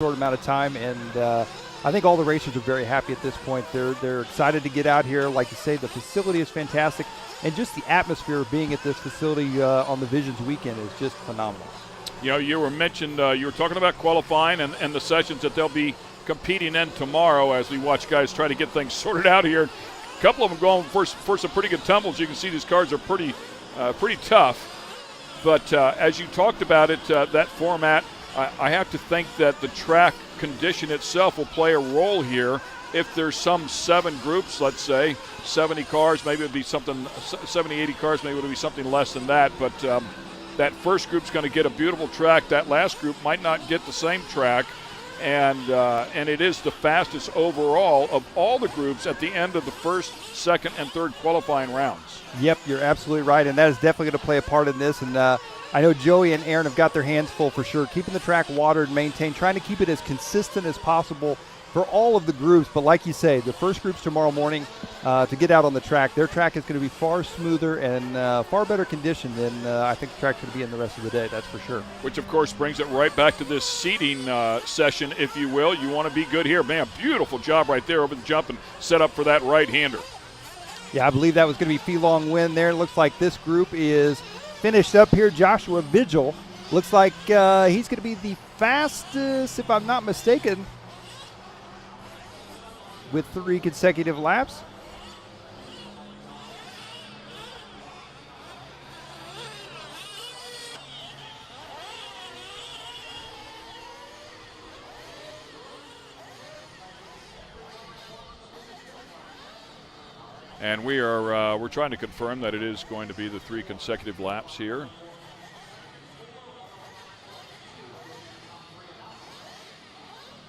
short amount of time, and I think all the racers are very happy at this point. They're excited to get out here. Like you say, the facility is fantastic, and just the atmosphere of being at this facility on the Visions weekend is just phenomenal. You know, you were talking about qualifying and the sessions that they'll be competing in tomorrow as we watch guys try to get things sorted out here. A couple of them going for some pretty good tumbles. You can see these cars are pretty tough. But as you talked about it, that format, I have to think that the track condition itself will play a role here. If there's some 7 groups, let's say 70 cars, maybe it would be something 70, 80 cars, maybe it would be something less than that. But that first group's going to get a beautiful track. That last group might not get the same track. And it is the fastest overall of all the groups at the end of the first, second, and third qualifying rounds. Yep, you're absolutely right, and that is definitely going to play a part in this. And I know Joey and Aaron have got their hands full for sure, keeping the track watered, maintained, trying to keep it as consistent as possible for all of the groups. But like you say, the first groups tomorrow morning to get out on the track, their track is going to be far smoother and far better condition than I think the track's going to be in the rest of the day, that's for sure. Which, of course, brings it right back to this seating session, if you will. You want to be good here. Man, beautiful job right there over the jump and set up for that right-hander. Yeah, I believe that was going to be Fee-Long Win there. It looks like this group is finished up here. Joshua Vigil looks like he's going to be the fastest, if I'm not mistaken, with 3 consecutive laps. And we're trying to confirm that it is going to be the 3 consecutive laps here.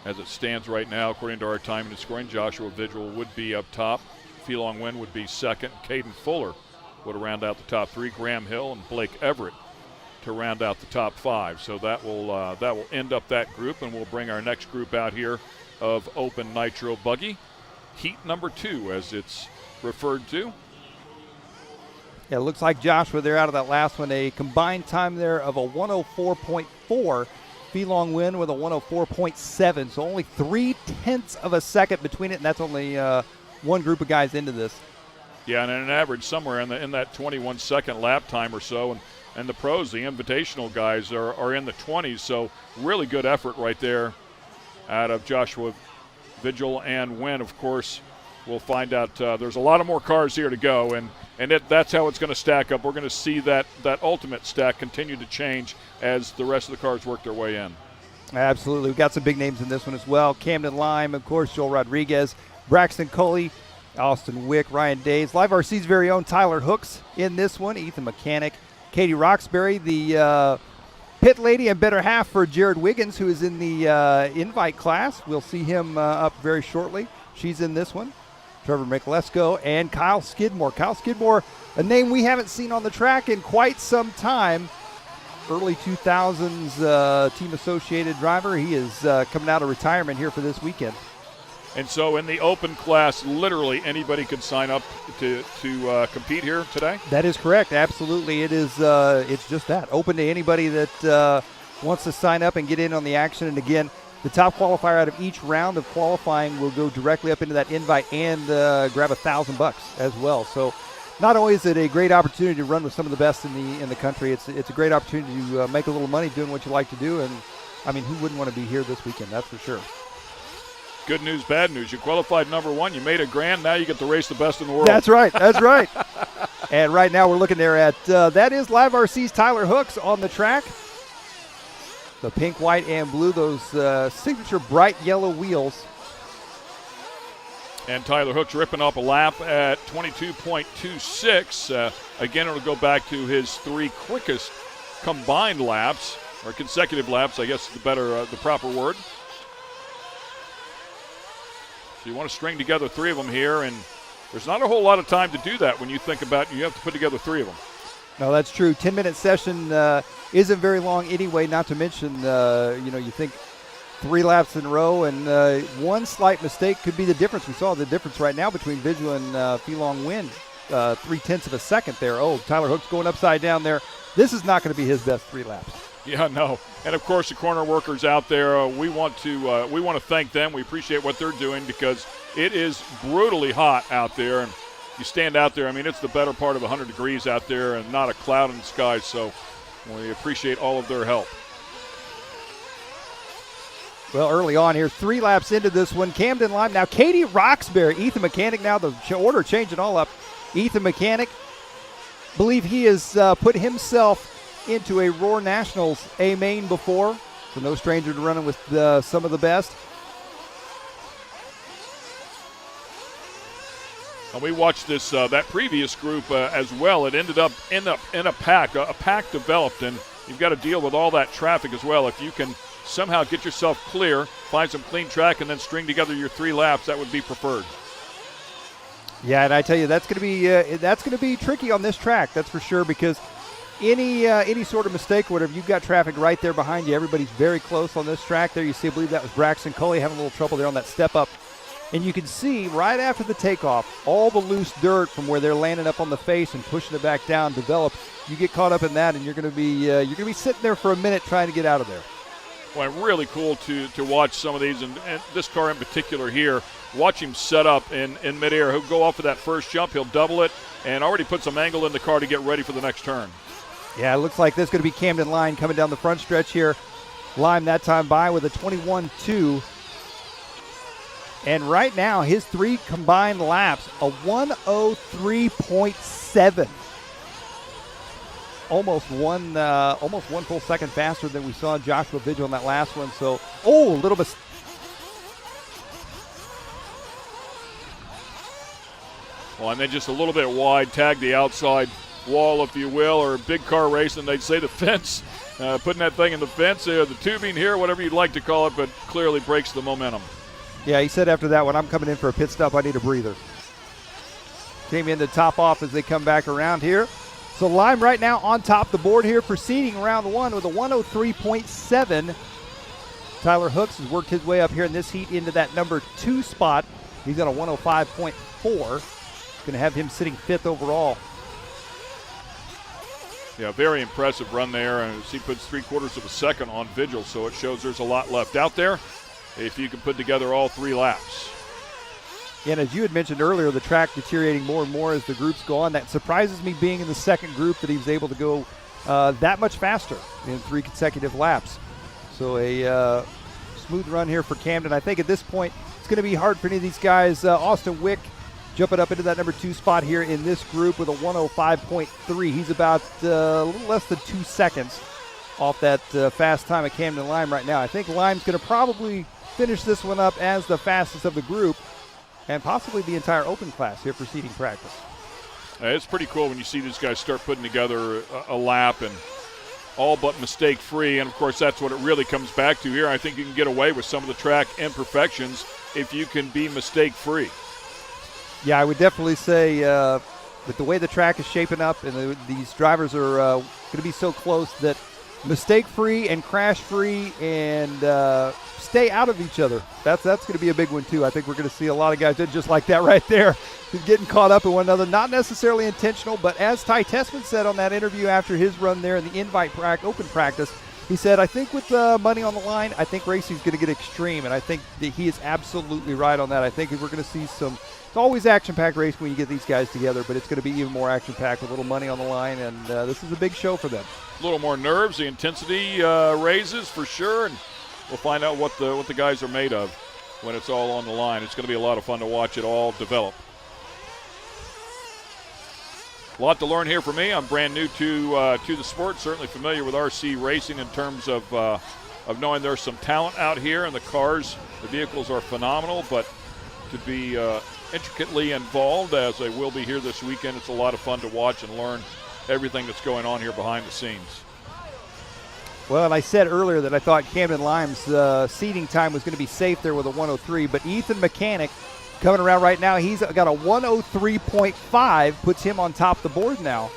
As it stands right now, according to our timing and scoring, Joshua Vigil would be up top. Fee-Long Win would be second. Caden Fuller would round out the top 3. Graham Hill and Blake Everett to round out the top 5. So that will end up that group, and we'll bring our next group out here of Open Nitro Buggy. Heat number 2, as it's referred to. Yeah, it looks like Joshua, they're out of that last one. A combined time there of a 104.4. Fee-Long Win with a 104.7, so only 0.3 of a second between it, and that's only one group of guys into this. Yeah, and an average somewhere in that 21-second lap time or so, and the pros, the Invitational guys, are in the 20s, so really good effort right there out of Joshua Vigil and Win. Of course, we'll find out there's a lot of more cars here to go, and that's how it's going to stack up. We're going to see that ultimate stack continue to change as the rest of the cars work their way in. Absolutely. We've got some big names in this one as well. Camden Lime, of course, Joel Rodriguez, Braxton Coley, Austin Wick, Ryan Days. Live RC's very own Tyler Hooks in this one, Ethan Mechanic, Katie Roxbury, the pit lady and better half for Jared Wiggins, who is in the invite class. We'll see him up very shortly. She's in this one. Trevor Michalesco and Kyle Skidmore. Kyle Skidmore, a name we haven't seen on the track in quite some time. Early 2000s team associated driver. He is coming out of retirement here for this weekend. And so in the open class, literally anybody could sign up to compete here today? That is correct. Absolutely. It is. It's just that. Open to anybody that wants to sign up and get in on the action. And again, the top qualifier out of each round of qualifying will go directly up into that invite and grab $1,000 as well. So not only is it a great opportunity to run with some of the best in the country, it's a great opportunity to make a little money doing what you like to do. And, I mean, who wouldn't want to be here this weekend? That's for sure. Good news, bad news. You qualified number 1. You made $1,000. Now you get to race the best in the world. That's right. That's right. And right now we're looking there at that is Live RC's Tyler Hooks on the track. The pink, white, and blue, those signature bright yellow wheels. And Tyler Hooks ripping up a lap at 22.26. Again, it'll go back to his 3 quickest combined laps, or consecutive laps, I guess is the proper word. So you want to string together 3 of them here, and there's not a whole lot of time to do that when you think about you have to put together 3 of them. No, that's true. 10-minute session isn't very long anyway, not to mention, you think 3 laps in a row, and one slight mistake could be the difference. We saw the difference right now between Vigil and Fee-Long Win, 0.3 of a second there. Oh, Tyler Hooks going upside down there. This is not going to be his best 3 laps. Yeah, no. And of course, the corner workers out there, we want to thank them. We appreciate what they're doing because it is brutally hot out there. And you stand out there, I mean, it's the better part of 100 degrees out there and not a cloud in the sky. So we appreciate all of their help. Well, early on here, 3 laps into this one, Camden Lime. Now, Katie Roxbury, Ethan Mechanic, now the order changing all up. Ethan Mechanic, believe he has put himself into a Roar Nationals A main before, so no stranger to running with some of the best. And we watched this that previous group as well. It ended up in a pack. A pack developed, and you've got to deal with all that traffic as well. If you can somehow get yourself clear, find some clean track, and then string together your 3 laps, that would be preferred. Yeah, and I tell you, that's going to be tricky on this track. That's for sure, because any sort of mistake or whatever, you've got traffic right there behind you. Everybody's very close on this track. There you see, I believe that was Braxton Coley having a little trouble there on that step up. And you can see right after the takeoff, all the loose dirt from where they're landing up on the face and pushing it back down develop. You get caught up in that, and you're going to be sitting there for a minute trying to get out of there. Well, really cool to watch some of these, and this car in particular here. Watch him set up in midair. He'll go off of that first jump. He'll double it, and already put some angle in the car to get ready for the next turn. Yeah, it looks like this is going to be Camden Lime coming down the front stretch here. Lime that time by with a 21.2. And right now, his 3 combined laps, a 103.7. Almost one full second faster than we saw Joshua Vigil in that last one. So, a little bit. Well, and then just a little bit wide, tag the outside wall, if you will, or big car racing, they'd say the fence, putting that thing in the fence, the tubing here, whatever you'd like to call it, but clearly breaks the momentum. Yeah, he said after that, when I'm coming in for a pit stop, I need a breather. Came in to top off as they come back around here. So Lime right now on top of the board here, proceeding round 1 with a 103.7. Tyler Hooks has worked his way up here in this heat into that number 2 spot. He's got a 105.4. Going to have him sitting 5th overall. Yeah, very impressive run there, and he puts 3/4 of a second on Vigil, so it shows there's a lot left out there if you can put together all 3 laps. And as you had mentioned earlier, the track deteriorating more and more as the groups go on. That surprises me, being in the second group, that he was able to go that much faster in 3 consecutive laps. So a smooth run here for Camden. I think at this point it's going to be hard for any of these guys. Austin Wick jumping up into that number 2 spot here in this group with a 105.3. He's about a little less than 2 seconds off that fast time at Camden Lime right now. I think Lime's going to probably finish this one up as the fastest of the group, and possibly the entire open class here preceding practice. It's pretty cool when you see these guys start putting together a lap and all but mistake-free, and of course that's what it really comes back to here. I think you can get away with some of the track imperfections if you can be mistake-free. Yeah, I would definitely say with the way the track is shaping up, and these drivers are going to be so close, that mistake-free and crash-free and stay out of each other. That's going to be a big one too. I think we're going to see a lot of guys just like that right there, getting caught up in one another. Not necessarily intentional, but as Ty Tessman said on that interview after his run there in the open practice, he said, I think with money on the line, I think racing's going to get extreme, and I think that he is absolutely right on that. I think we're going to see it's always action-packed race when you get these guys together, but it's going to be even more action-packed with a little money on the line, and this is a big show for them. A little more nerves, the intensity raises for sure, and we'll find out what the guys are made of when it's all on the line. It's going to be a lot of fun to watch it all develop. A lot to learn here for me. I'm brand new to the sport, certainly familiar with RC racing in terms of knowing there's some talent out here, and the cars, the vehicles are phenomenal, but to be intricately involved, as they will be here this weekend, it's a lot of fun to watch and learn everything that's going on here behind the scenes. Well, and I said earlier that I thought Camden Lime's seating time was going to be safe there with a 103, but Ethan Mechanic coming around right now, he's got a 103.5, puts him on top of the board now.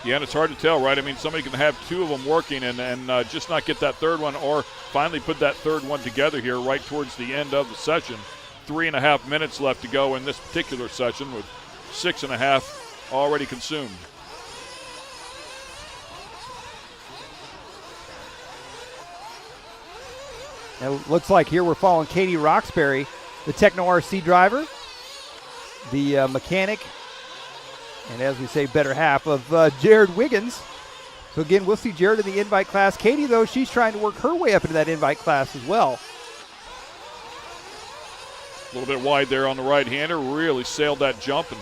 Yeah, and it's hard to tell, right? I mean, somebody can have 2 of them working and just not get that third one, or finally put that third one together here right towards the end of the session. 3.5 minutes left to go in this particular session with 6.5 already consumed. it looks like here we're following Katie Roxbury, the Techno RC driver, the mechanic, and as we say, better half of Jared Wiggins. So again, we'll see Jared in the invite class. Katie, though, she's trying to work her way up into that invite class as well. A little bit wide there on the right-hander. Really sailed that jump and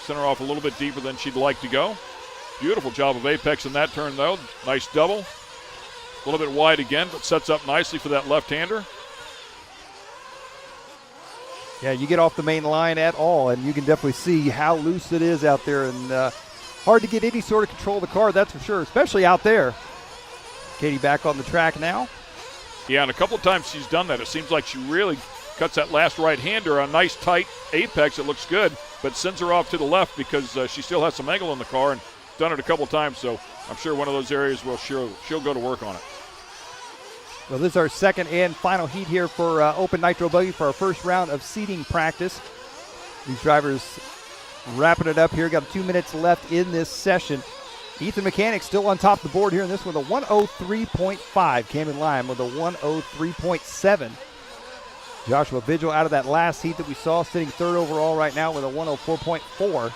sent her off a little bit deeper than she'd like to go. Beautiful job of apex in that turn, though. Nice double. A little bit wide again, but sets up nicely for that left-hander. Yeah, you get off the main line at all, and you can definitely see how loose it is out there, and hard to get any sort of control of the car, that's for sure, especially out there. Katie back on the track now. Yeah, and a couple of times she's done that. It seems like she really cuts that last right-hander. A nice tight apex, it looks good, but sends her off to the left because she still has some angle in the car, and done it a couple of times, so I'm sure one of those areas will she'll go to work on it. Well, this is our second and final heat here for Open Nitro Buggy for our first round of seating practice. These drivers wrapping it up here. Got 2 minutes left in this session. Ethan Mechanic still on top of the board here in this one, a 103.5. Camden Lime with a 103.7. Joshua Vigil out of that last heat that we saw, sitting third overall right now with a 104.4.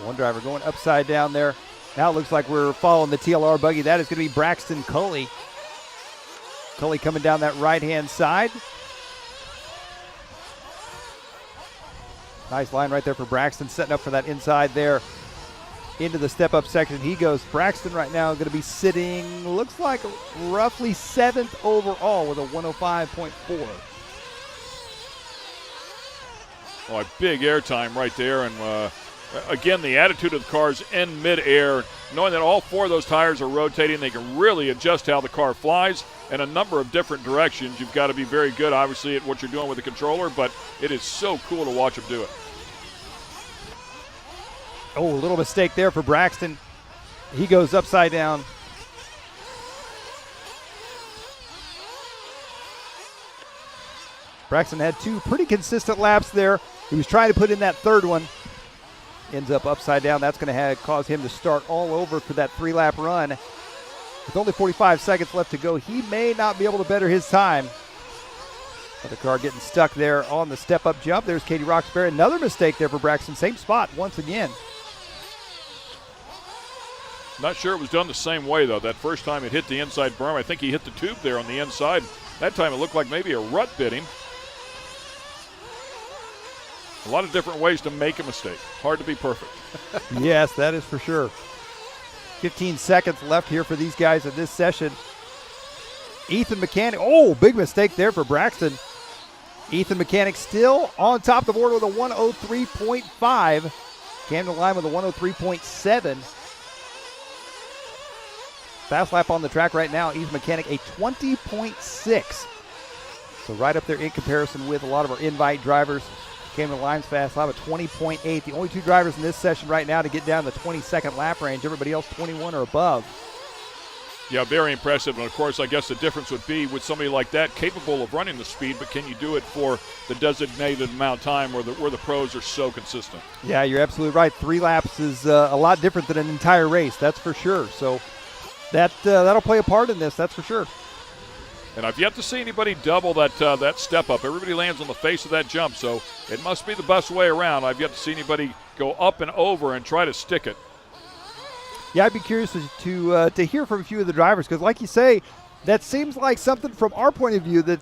One driver going upside down there. Now it looks like we're following the TLR buggy. That is going to be Braxton Coley. Coley coming down that right-hand side. Nice line right there for Braxton, setting up for that inside there into the step-up section. He goes. Braxton right now going to be sitting, looks like roughly 7th overall with a 105.4. Oh, a big airtime right there, and again, the attitude of the cars in midair, knowing that all 4 of those tires are rotating, they can really adjust how the car flies in a number of different directions. You've got to be very good, obviously, at what you're doing with the controller, but it is so cool to watch them do it. Oh, a little mistake there for Braxton. He goes upside down. Braxton had 2 pretty consistent laps there. He was trying to put in that third one. Ends up upside down. That's going to cause him to start all over for that 3-lap run. With only 45 seconds left to go, he may not be able to better his time. But the car getting stuck there on the step-up jump. There's Katie Roxbury. Another mistake there for Braxton. Same spot once again. Not sure it was done the same way, though. That first time it hit the inside berm, I think he hit the tube there on the inside. That time it looked like maybe a rut bit him. A lot of different ways to make a mistake. Hard to be perfect. Yes, that is for sure. 15 seconds left here for these guys in this session. Ethan Mechanic. Oh, big mistake there for Braxton. Ethan Mechanic still on top of the board with a 103.5. Camden Lime with a 103.7. Fast lap on the track right now. Ethan Mechanic a 20.6. So right up there in comparison with a lot of our invite drivers. Camden Lime's fast lap at 20.8. The only 2 drivers in this session right now to get down the 22nd lap range. Everybody else 21 or above. Yeah, very impressive. And, of course, I guess the difference would be with somebody like that capable of running the speed, but can you do it for the designated amount of time where the pros are so consistent? Yeah, you're absolutely right. 3 laps is a lot different than an entire race, that's for sure. So that'll play a part in this, that's for sure. And I've yet to see anybody double that step up. Everybody lands on the face of that jump, so it must be the best way around. I've yet to see anybody go up and over and try to stick it. Yeah, I'd be curious to hear from a few of the drivers because, like you say, that seems like something from our point of view that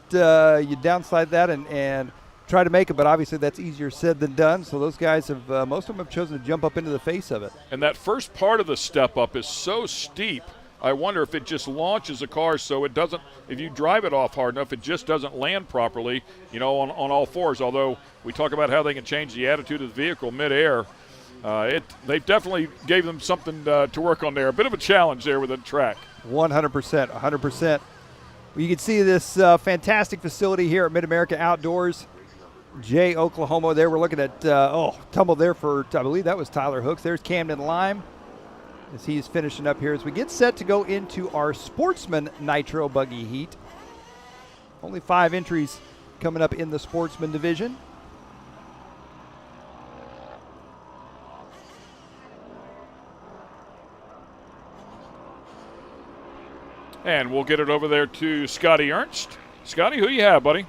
you downslide that and try to make it, but obviously that's easier said than done. So those guys have, most of them have chosen to jump up into the face of it. And that first part of the step up is so steep. I wonder if it just launches a car so it doesn't, if you drive it off hard enough, it just doesn't land properly, on all 4s. Although we talk about how they can change the attitude of the vehicle midair. They definitely gave them something to work on there. A bit of a challenge there with the track. 100%, 100%. Well, you can see this fantastic facility here at MidAmerica Outdoors. Jay, Oklahoma. There we're looking at, tumble there for, I believe that was Tyler Hooks. There's Camden Lime as he's finishing up here as we get set to go into our Sportsman Nitro Buggy Heat. Only 5 entries coming up in the Sportsman division. And we'll get it over there to Scotty Ernst. Scotty, who you have, buddy?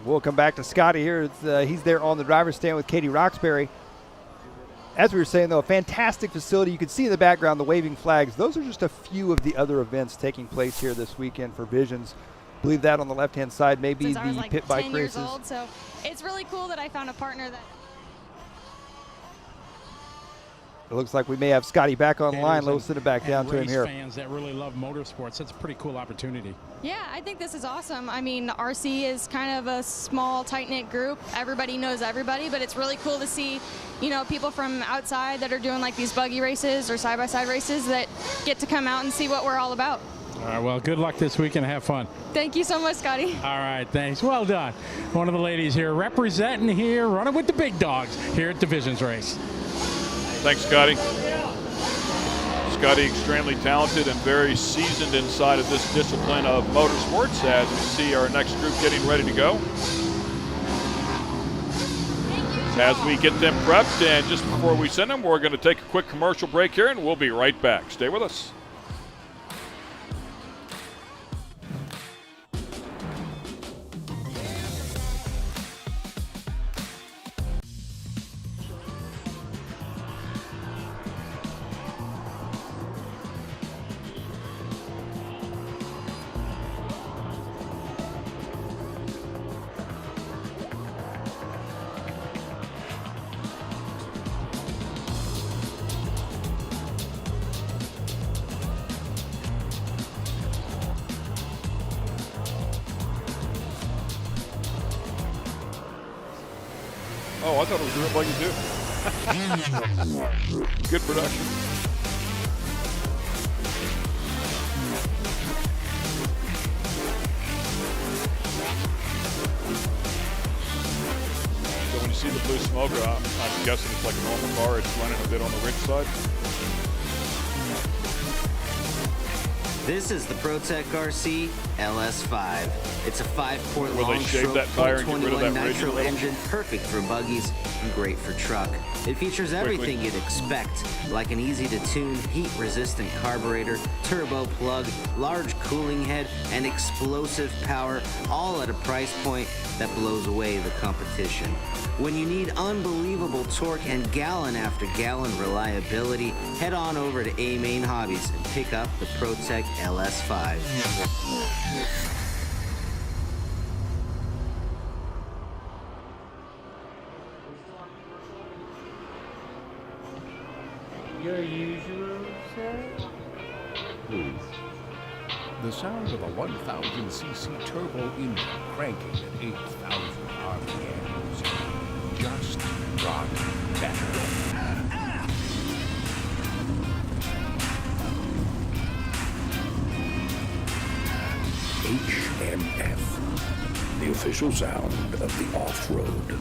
We'll come back to Scotty here. He's there on the driver's stand with Katie Roxbury. As we were saying, though, a fantastic facility. You can see in the background the waving flags. Those are just a few of the other events taking place here this weekend for Visions. I believe that on the left-hand side may be the pit bike races. Old, so it's really cool that I found a partner that. It looks like we may have Scotty back online. Let's send it back down to him here. Fans that really love motorsports. That's a pretty cool opportunity. Yeah, I think this is awesome. I mean, RC is kind of a small, tight-knit group. Everybody knows everybody, but it's really cool to see, you know, people from outside that are doing like these buggy races or side-by-side races that get to come out and see what we're all about. All right, well, good luck this weekend. Have fun. Thank you so much, Scotty. All right, thanks. Well done. One of the ladies here representing here, running with the big dogs here at Divisions Race. Thanks, Scotty. Scotty, extremely talented and very seasoned inside of this discipline of motorsports as we see our next group getting ready to go. As we get them prepped, and just before we send them, we're going to take a quick commercial break here, and we'll be right back. Stay with us. Oh, I thought it was real buggy too. Good production. So when you see the blue smoke, I'm guessing it's like a normal car. It's running a bit on the rich side. This is the ProTech RC LS5. It's a 5-port Will they long shave stroke that tire and get rid of 21 that ridge a nitro little? engine, perfect for buggies and great for truck. It features everything you'd expect, like an easy-to-tune, heat-resistant carburetor, turbo plug, large cooling head, and explosive power, all at a price point that blows away the competition. When you need unbelievable torque and gallon after gallon reliability, head on over to A-Main Hobbies and pick up the ProTech LS5. Your usual set? Please. The sound of a 1000cc turbo engine cranking at 8,000 RPMs just got better. HMF, the official sound of the off-road.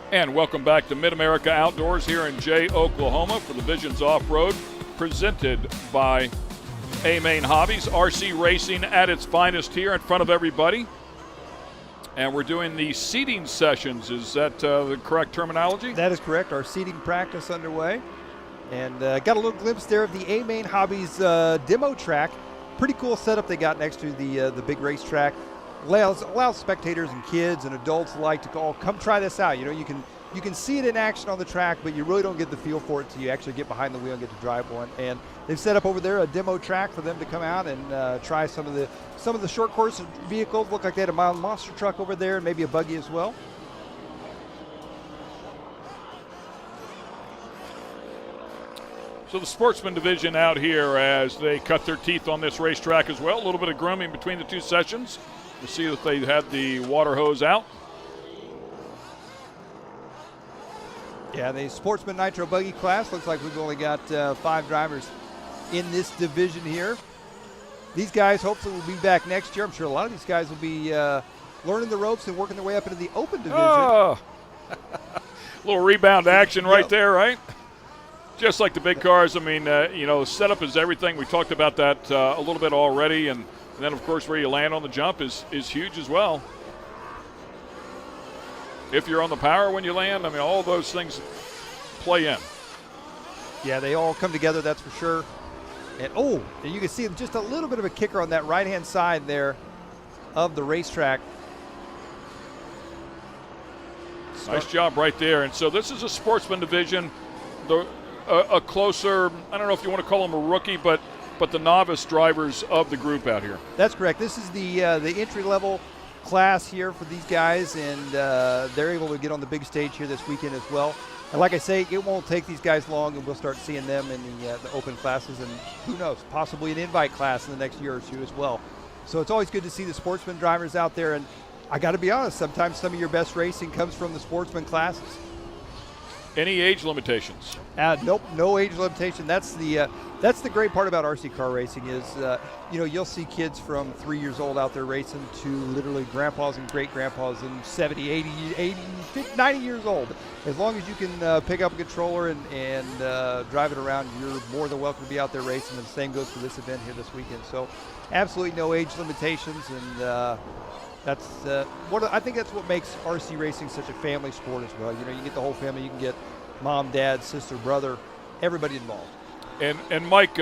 And welcome back to MidAmerica Outdoors here in Jay, Oklahoma for the Visions Off-Road, presented by A-Main Hobbies. RC racing at its finest here in front of everybody. And we're doing the seating sessions. Is that the correct terminology? That is correct. Our seating practice underway. And got a little glimpse there of the A-Main Hobbies demo track. Pretty cool setup they got next to the big racetrack. Allows spectators and kids and adults alike to all come try this out. You know, you can see it in action on the track, but you really don't get the feel for it until you actually get behind the wheel and get to drive one. And they've set up over there a demo track for them to come out and try some of the short course vehicles. Look like they had a mild monster truck over there and maybe a buggy as well. So the Sportsman division out here as they cut their teeth on this racetrack as well. A little bit of grooming between the two sessions. You see that they had the water hose out. Yeah, the Sportsman Nitro Buggy class, looks like we've only got 5 drivers in this division here. These guys hopefully will be back next year. I'm sure a lot of these guys will be learning the ropes and working their way up into the open division. Oh. Little rebound action right there, right? Just like the big cars. I mean, setup is everything. We talked about that a little bit already. And then, of course, where you land on the jump is huge as well. If you're on the power when you land, I mean, all those things play in. Yeah, they all come together, that's for sure. And you can see just a little bit of a kicker on that right-hand side there of the racetrack. Nice job right there. And so this is a Sportsman division, a closer, I don't know if you want to call them a rookie, but the novice drivers of the group out here. That's correct. This is the entry-level class here for these guys, and they're able to get on the big stage here this weekend as well. And like I say, it won't take these guys long, and we'll start seeing them in the open classes, and who knows, possibly an invite class in the next year or two as well. So it's always good to see the Sportsman drivers out there, and I got to be honest, sometimes some of your best racing comes from the Sportsman classes. Any age limitations? Nope, no age limitation. That's the great part about RC car racing is, you'll see kids from 3 years old out there racing to literally grandpas and great-grandpas and 70, 80, 90 years old. As long as you can pick up a controller and drive it around, you're more than welcome to be out there racing, and the same goes for this event here this weekend. So absolutely no age limitations, and I think that's what makes RC racing such a family sport as well. You get the whole family. You can get mom, dad, sister, brother, everybody involved. And Mike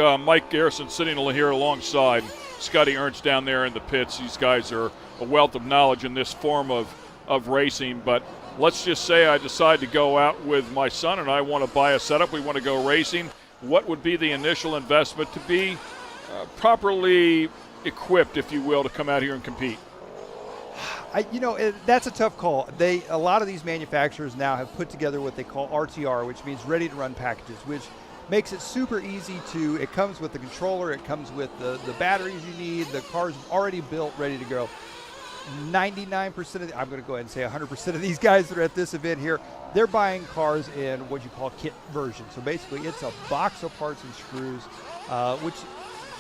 Garrison sitting here alongside Scotty Ernst down there in the pits. These guys are a wealth of knowledge in this form of racing. But let's just say I decide to go out with my son and I want to buy a setup. We want to go racing. What would be the initial investment to be properly equipped, if you will, to come out here and compete? That's a tough call. A lot of these manufacturers now have put together what they call RTR, which means ready to run packages, which makes it super easy it comes with the controller, it comes with the batteries you need, the car's already built, ready to go. 99% I'm going to go ahead and say 100% of these guys that are at this event here, they're buying cars in what you call kit version. So basically it's a box of parts and screws, which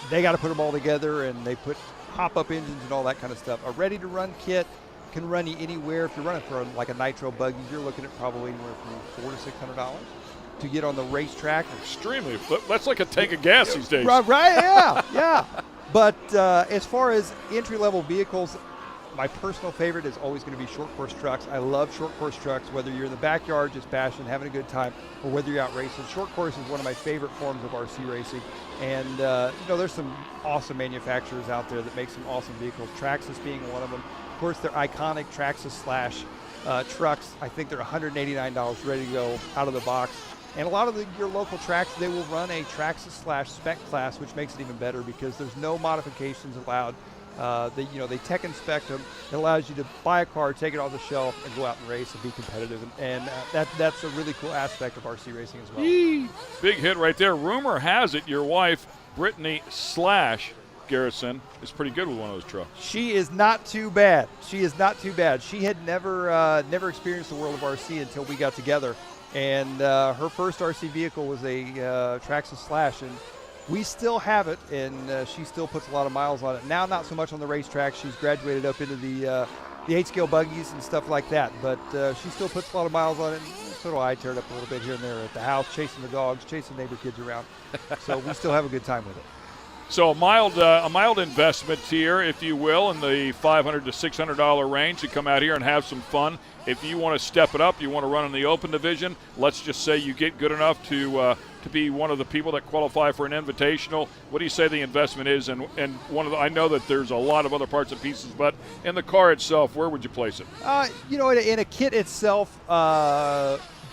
they got to put them all together, and they put pop-up engines and all that kind of stuff. A ready-to-run kit can run you anywhere. If you're running for like a nitro buggy, you're looking at probably anywhere from $400 to $600 to get on the racetrack. Extremely. That's like a tank of gas these days. Right, yeah. But as far as entry-level vehicles, my personal favorite is always going to be short course trucks. I love short course trucks, whether you're in the backyard just bashing, having a good time, or whether you're out racing. Short course is one of my favorite forms of RC racing. And, there's some awesome manufacturers out there that make some awesome vehicles, Traxxas being one of them. Of course, they're iconic Traxxas Slash trucks. I think they're $189 ready to go out of the box. And a lot of your local tracks, they will run a Traxxas Slash spec class, which makes it even better because there's no modifications allowed. They tech inspect them. It allows you to buy a car, take it off the shelf, and go out and race and be competitive. And that's a really cool aspect of RC racing as well. Yee. Big hit right there. Rumor has it your wife, Brittany Slash Garrison, is pretty good with one of those trucks. She is not too bad. She had never experienced the world of RC until we got together. And her first RC vehicle was a Traxxas Slash, and we still have it, and she still puts a lot of miles on it. Now, not so much on the racetrack. She's graduated up into the 8-scale buggies and stuff like that, but she still puts a lot of miles on it. And so do I. Tear it up a little bit here and there at the house, chasing the dogs, chasing neighbor kids around. So we still have a good time with it. So a mild investment here, if you will, in the $500 to $600 range to come out here and have some fun. If you want to step it up, you want to run in the open division, let's just say you get good enough to be one of the people that qualify for an invitational. What do you say the investment is? And I know that there's a lot of other parts and pieces, but in the car itself, where would you place it? In a kit itself,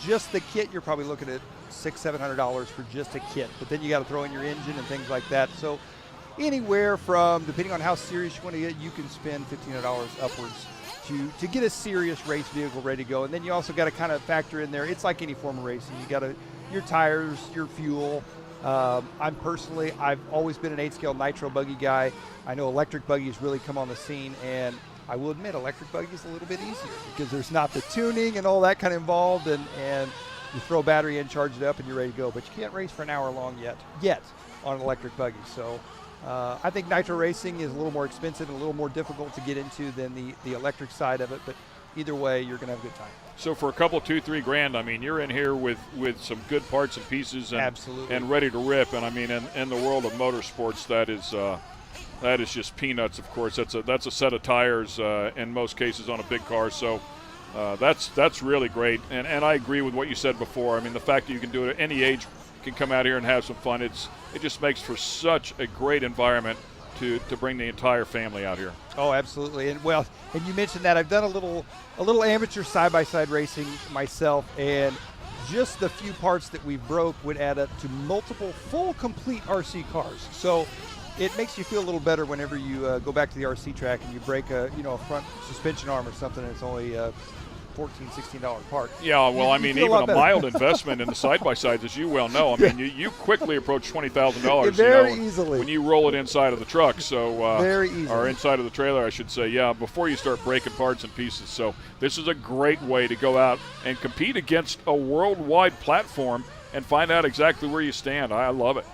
just the kit, you're probably looking at $600-700 for just a kit. But then you got to throw in your engine and things like that. So anywhere from, depending on how serious you want to get, you can spend $1,500 upwards to get a serious race vehicle ready to go. And then you also got to kind of factor in there, it's like any form of racing. You got your tires, your fuel. I've always been an 8-scale nitro buggy guy. I know electric buggies really come on the scene, and I will admit electric buggy is a little bit easier because there's not the tuning and all that kind of involved, and You throw a battery in, charge it up, and you're ready to go. But you can't race for an hour long yet on an electric buggy. So I think nitro racing is a little more expensive and a little more difficult to get into than the electric side of it. But either way, you're going to have a good time. So for a couple, $2-3 grand, I mean, you're in here with some good parts and pieces and, absolutely, and ready to rip. And I mean, in the world of motorsports, that is just peanuts. Of course, that's a set of tires in most cases on a big car. So that's really great. And I agree with what you said before. I mean, the fact that you can do it at any age, can come out here and have some fun. It just makes for such a great environment to bring the entire family out here. Oh, absolutely. And you mentioned that I've done a little amateur side-by-side racing myself, and just the few parts that we broke would add up to multiple full complete RC cars. So it makes you feel a little better whenever you go back to the RC track and you break a front suspension arm or something, and it's only $14, $16 part. Yeah, well, I mean, even a mild investment in the side-by-sides, as you well know, I mean, you quickly approach $20,000 very easily when you roll it inside of the truck. So very easily. Or inside of the trailer, I should say, yeah, before you start breaking parts and pieces. So this is a great way to go out and compete against a worldwide platform and find out exactly where you stand. I love it.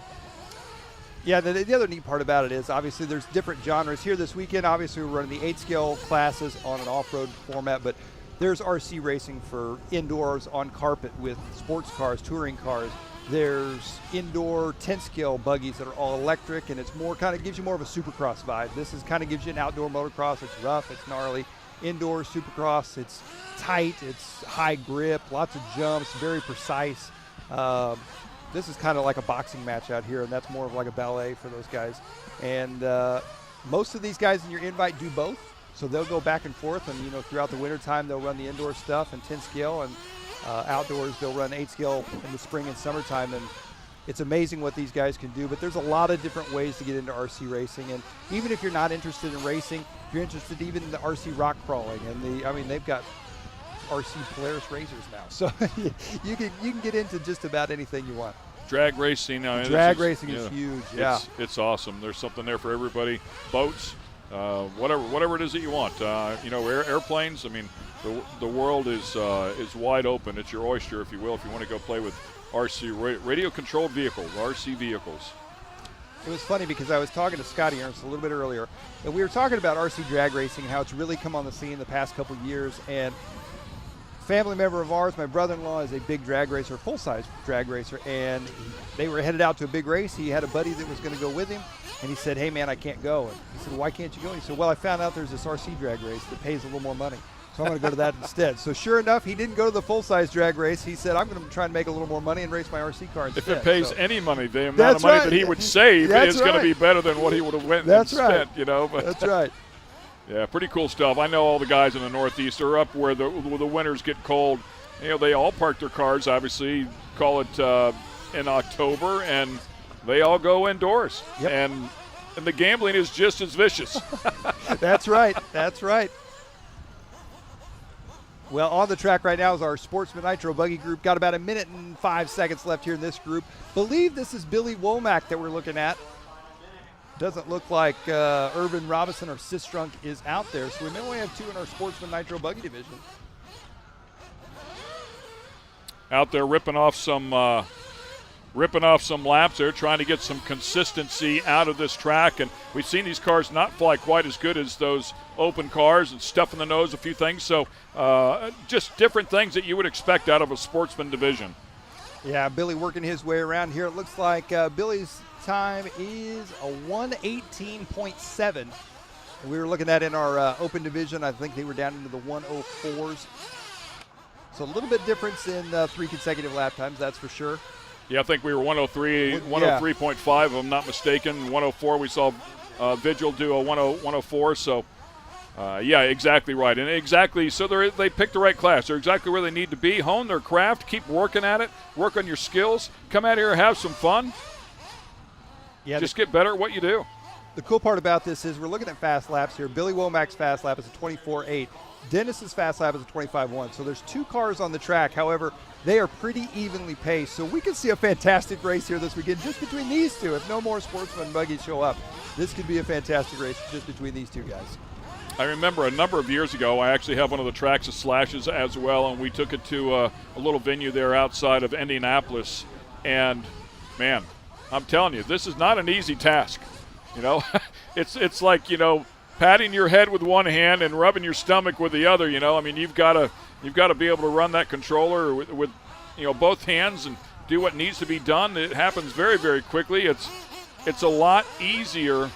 Yeah, the other neat part about it is obviously there's different genres. Here this weekend, obviously we're running the 8-scale classes on an off-road format, but there's RC racing for indoors on carpet with sports cars, touring cars. There's indoor 10-scale buggies that are all electric, and it's more kind of gives you more of a supercross vibe. This is kind of gives you an outdoor motocross. It's rough, it's gnarly. Indoor supercross, it's tight, it's high grip, lots of jumps, very precise. This is kind of like a boxing match out here, and that's more of like a ballet for those guys. And most of these guys in your invite do both. So they'll go back and forth, and throughout the wintertime they'll run the indoor stuff and 10-scale, and outdoors they'll run 8-scale in the spring and summertime. And it's amazing what these guys can do. But there's a lot of different ways to get into RC racing, and even if you're not interested in racing, if you're interested even in the RC rock crawling, and they've got RC Polaris Razors now, so you can get into just about anything you want. Drag racing. Drag racing is huge. Yeah, it's awesome. There's something there for everybody. Boats. Whatever it is that you want, airplanes. I mean, the world is wide open. It's your oyster, if you will, if you want to go play with RC radio-controlled vehicles, RC vehicles. It was funny because I was talking to Scotty Ernst a little bit earlier, and we were talking about RC drag racing and how it's really come on the scene the past couple of years. And a family member of ours, my brother-in-law, is a big drag racer, full-size drag racer, and they were headed out to a big race. He had a buddy that was going to go with him. And he said, "Hey, man, I can't go." And he said, "Why can't you go?" And he said, "Well, I found out there's this RC drag race that pays a little more money. So I'm going to go to that instead." So sure enough, he didn't go to the full-size drag race. He said, "I'm going to try and make a little more money and race my RC car instead." If it pays any money, the amount of money that he would save is going to be better than what he would have went and spent, But that's right. Yeah, pretty cool stuff. I know all the guys in the Northeast are up where the winters get cold. They all park their cars, obviously, call it in October, and they all go indoors. Yep. And the gambling is just as vicious. That's right. That's right. Well, on the track right now is our Sportsman Nitro Buggy group. Got about 1 minute and 5 seconds left here in this group. Believe this is Billy Womack that we're looking at. Doesn't look like Urban Robinson or Sistrunk is out there, so we may only have 2 in our Sportsman Nitro Buggy division. Out there ripping off some laps. They're trying to get some consistency out of this track, and we've seen these cars not fly quite as good as those open cars and stuff in the nose, a few things. So just different things that you would expect out of a Sportsman division. Yeah, Billy working his way around here. It looks like Billy's time is a 118.7. We were looking at in our open division. I think they were down into the 104s. So a little bit difference in 3 consecutive lap times, that's for sure. Yeah, I think we were 103.5, if I'm not mistaken. 104, we saw Vigil do a 104. So, yeah, exactly right. And exactly, so they picked the right class. They're exactly where they need to be. Hone their craft. Keep working at it. Work on your skills. Come out here and have some fun. Yeah, just get better at what you do. The cool part about this is we're looking at fast laps here. Billy Womack's fast lap is a 24.8. Dennis's fast lap is a 25.1. So there's 2 cars on the track. However, they are pretty evenly paced. So we could see a fantastic race here this weekend just between these 2. If no more Sportsman buggies show up, this could be a fantastic race just between these 2 guys. I remember a number of years ago, I actually have one of the tracks of slashes as well, and we took it to a little venue there outside of Indianapolis. And, man, I'm telling you, this is not an easy task. You know, it's like, you know, patting your head with one hand and rubbing your stomach with the other. You know, I mean, you've got to be able to run that controller with you know, both hands and do what needs to be done. It happens very, very quickly. It's a lot easier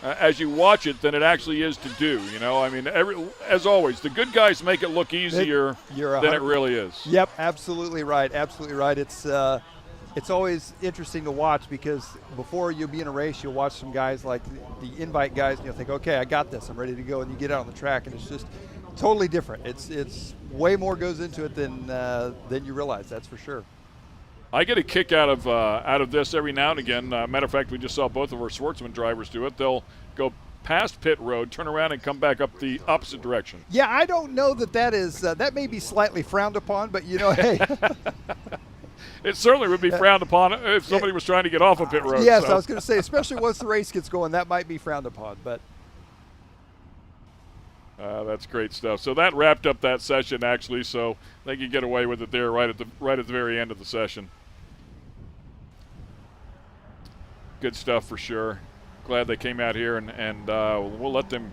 as you watch it than it actually is to do. You know, I mean, as always, the good guys make it look easier than it really is. Yep, absolutely right. Absolutely right. It's always interesting to watch because before you'll be in a race, you'll watch some guys like the invite guys, and you'll think, okay, I got this, I'm ready to go, and you get out on the track, and it's just totally different. It's way more goes into it than you realize. That's for sure. I get a kick out of this every now and again. Matter of fact, we just saw both of our Sportsman drivers do it. They'll go past pit road, turn around, and come back up the opposite direction. Yeah, I don't know that is that may be slightly frowned upon, but you know, hey. It certainly would be frowned upon if somebody was trying to get off a pit road. Yes, so. I was going to say, especially once the race gets going, that might be frowned upon. But that's great stuff. So that wrapped up that session, actually. So they could get away with it there right at the very end of the session. Good stuff for sure. Glad they came out here, and we'll let them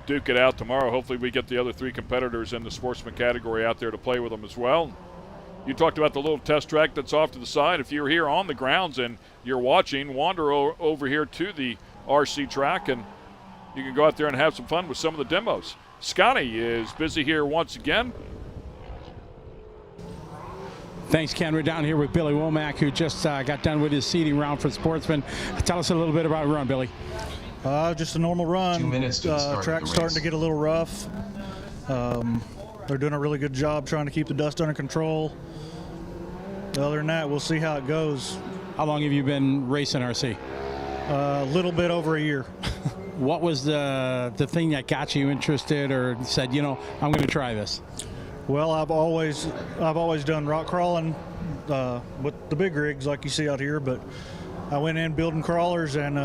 duke it out tomorrow. Hopefully we get the other 3 competitors in the Sportsman category out there to play with them as well. You talked about the little test track that's off to the side. If you're here on the grounds and you're watching, wander over here to the RC track, and you can go out there and have some fun with some of the demos. Scotty is busy here once again. Thanks, Ken. We're down here with Billy Womack, who just got done with his seeding round for Sportsman. Tell us a little bit about your run, Billy. Just a normal run. 2 minutes to start Track's starting to get a little rough. They're doing a really good job trying to keep the dust under control. Other than that, we'll see how it goes. How long have you been racing RC? A little bit over a year. What was the thing that got you interested or said, you know, I'm going to try this? Well, I've always done rock crawling with the big rigs like you see out here, but I went in building crawlers and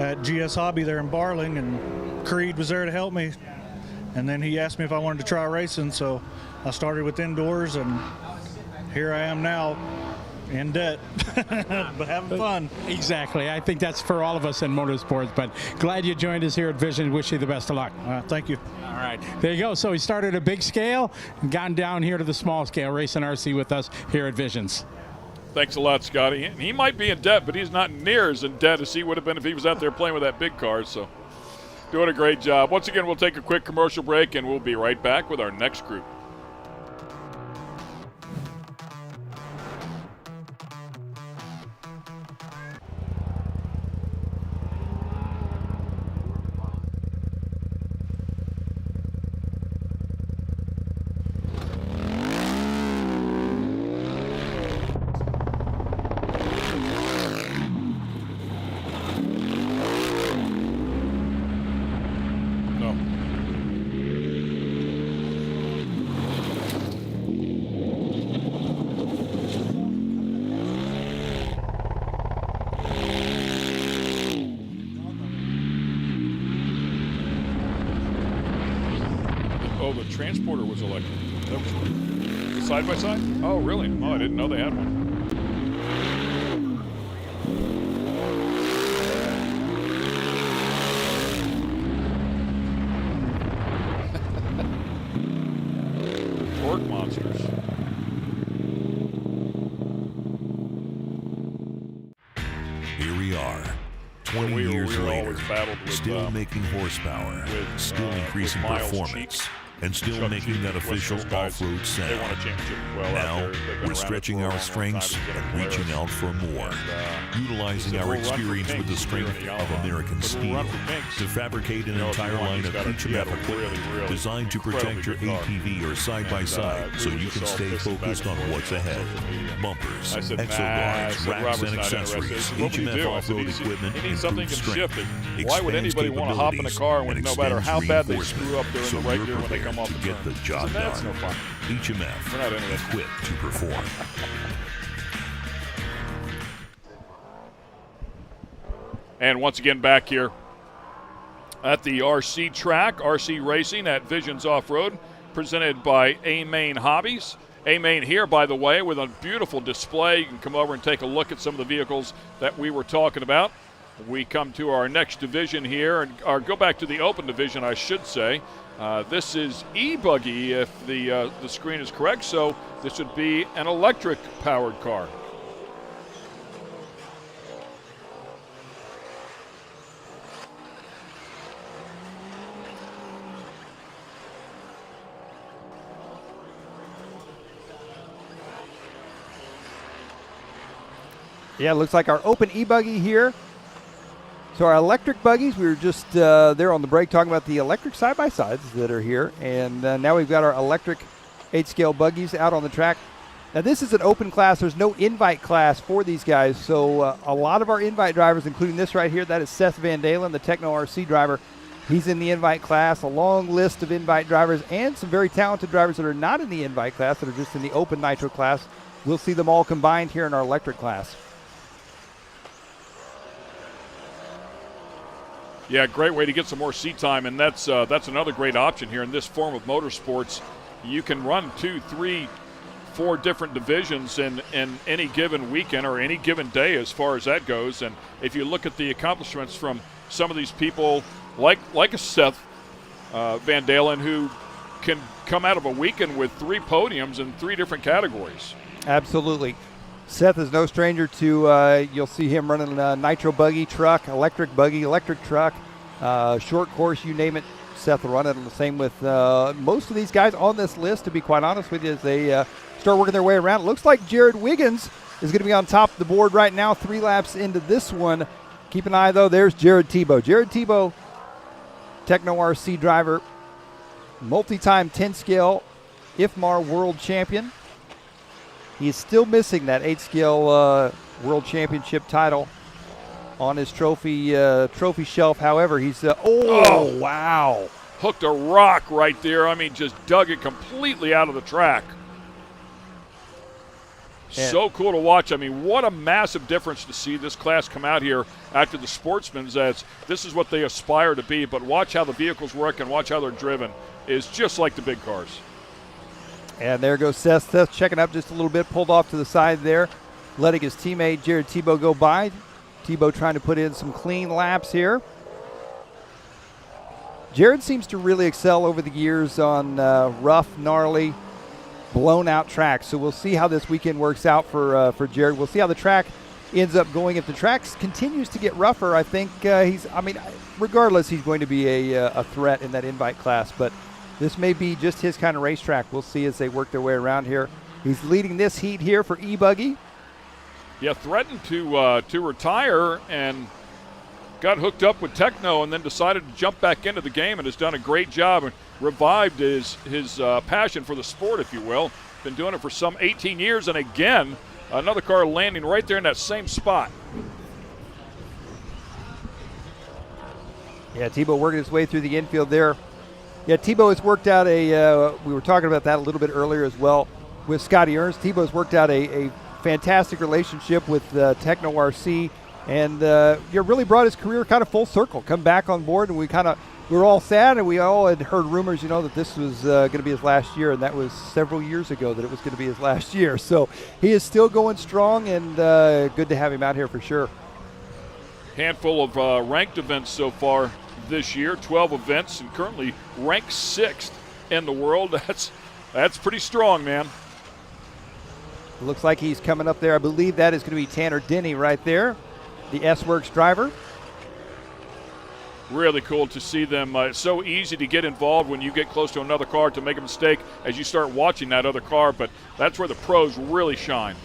at GS Hobby there in Barling, and Creed was there to help me. And then he asked me if I wanted to try racing, so I started with indoors, and here I am now in debt, but having fun. Exactly. I think that's for all of us in motorsports, but glad you joined us here at Vision. Wish you the best of luck. Thank you. All right. There you go. So he started a big scale and gotten down here to the small scale, racing RC with us here at Visions. Thanks a lot, Scotty. He might be in debt, but he's not near as in debt as he would have been if he was out there playing with that big car, so doing a great job. Once again, we'll take a quick commercial break, and we'll be right back with our next group. Oh, the transporter was electric. That was the side-by-side? Oh, really? Oh, I didn't know they had one. Torque monsters. Here we are, 20 years later, with, still making horsepower, still increasing Miles performance, Cheek, and still Chuck making Cheek, that West official Coast guys. off-road They sound. won a championship as well out Now, there. They've been we're around it stretching for a our long strengths time. and reaching out for more, utilizing our experience with the strength of American steel to fabricate an entire line of HMF equipment designed to protect your ATV or side-by-side so you can stay focused on what's ahead. Bumpers, exoguards, racks, and accessories, HMF off-road equipment, improved strength, Why would anybody want to hop in a car when no matter how bad they screw up, they're in so the right you're gear when they come off prepared the to get turn? the job That's done. no fun. HMF, We're not into this. equipped to perform. And once again back here at the RC track, RC Racing at Visions Off-Road, presented by A-Main Hobbies. A-Main here, by the way, with a beautiful display. You can come over and take a look at some of the vehicles that we were talking about. We come to our next division here, or go back to the open division, I should say. This is e-buggy, if the screen is correct, so this would be an electric-powered car. Yeah, it looks like our open e-buggy here. So our electric buggies, we were just there on the break talking about the electric side-by-sides that are here. And now we've got our electric 8-scale buggies out on the track. Now this is an open class. There's no invite class for these guys. So a lot of our invite drivers, including this right here, that is Seth Van Dalen, the Techno RC driver. He's in the invite class. A long list of invite drivers and some very talented drivers that are not in the invite class, that are just in the open nitro class. We'll see them all combined here in our electric class. Yeah, great way to get some more seat time, and that's another great option here in this form of motorsports. You can run 2, 3, 4 different divisions in any given weekend or any given day as far as that goes. And if you look at the accomplishments from some of these people, like a Seth Van Dalen, who can come out of a weekend with 3 podiums in 3 different categories. Absolutely. Seth is no stranger to, you'll see him running a nitro buggy truck, electric truck, short course, you name it. Seth will run it. The same with most of these guys on this list, to be quite honest with you, as they start working their way around. It looks like Jared Wiggins is going to be on top of the board right now, 3 laps into this one. Keep an eye, though. There's Jared Tebow. Jared Tebow, Techno RC driver, multi-time 10-scale IFMAR world champion. He is still missing that 8-scale world championship title on his trophy shelf. However, he's wow. Hooked a rock right there. I mean, just dug it completely out of the track. Yeah. So cool to watch. I mean, what a massive difference to see this class come out here after the Sportsman's, as this is what they aspire to be. But watch how the vehicles work and watch how they're driven. Is just like the big cars. And there goes Seth. Seth checking up just a little bit, pulled off to the side there, letting his teammate Jared Tebow go by. Tebow trying to put in some clean laps here. Jared seems to really excel over the years on rough, gnarly, blown-out tracks. So we'll see how this weekend works out for Jared. We'll see how the track ends up going. If the track continues to get rougher, I think regardless, he's going to be a threat in that invite class. But this may be just his kind of racetrack. We'll see as they work their way around here. He's leading this heat here for e-buggy. Yeah, threatened to retire and got hooked up with Techno and then decided to jump back into the game and has done a great job and revived his passion for the sport, if you will. Been doing it for some 18 years, and again, another car landing right there in that same spot. Yeah, Tebow working his way through the infield there. Yeah, Tebow has worked out we were talking about that a little bit earlier as well with Scotty Ernst. Tebow's worked out a fantastic relationship with Techno RC, and really brought his career kind of full circle, come back on board, and we were all sad, and we all had heard rumors, that this was going to be his last year, and that was several years ago that it was going to be his last year. So he is still going strong, and good to have him out here for sure. Handful of ranked events so far this year, 12 events, and currently ranked 6th in the world. That's pretty strong, man. Looks like he's coming up there. I believe that is going to be Tanner Denny right there, the S-Works driver. Really cool to see them. It's so easy to get involved when you get close to another car to make a mistake as you start watching that other car, but that's where the pros really shine.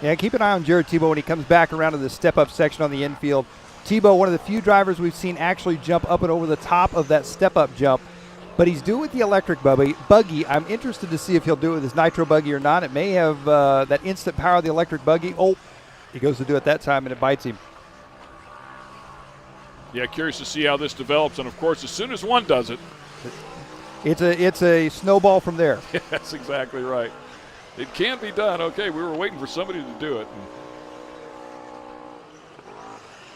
Yeah, keep an eye on Jared Tebow when he comes back around to the step-up section on the infield. Tebow, one of the few drivers we've seen actually jump up and over the top of that step-up jump, but he's doing it with the electric buggy. I'm interested to see if he'll do it with his nitro buggy or not. It may have that instant power of the electric buggy. Oh, he goes to do it that time, and it bites him. Yeah, curious to see how this develops, and of course, as soon as one does it, it's a snowball from there. Yeah, that's exactly right. It can be done. Okay, we were waiting for somebody to do it.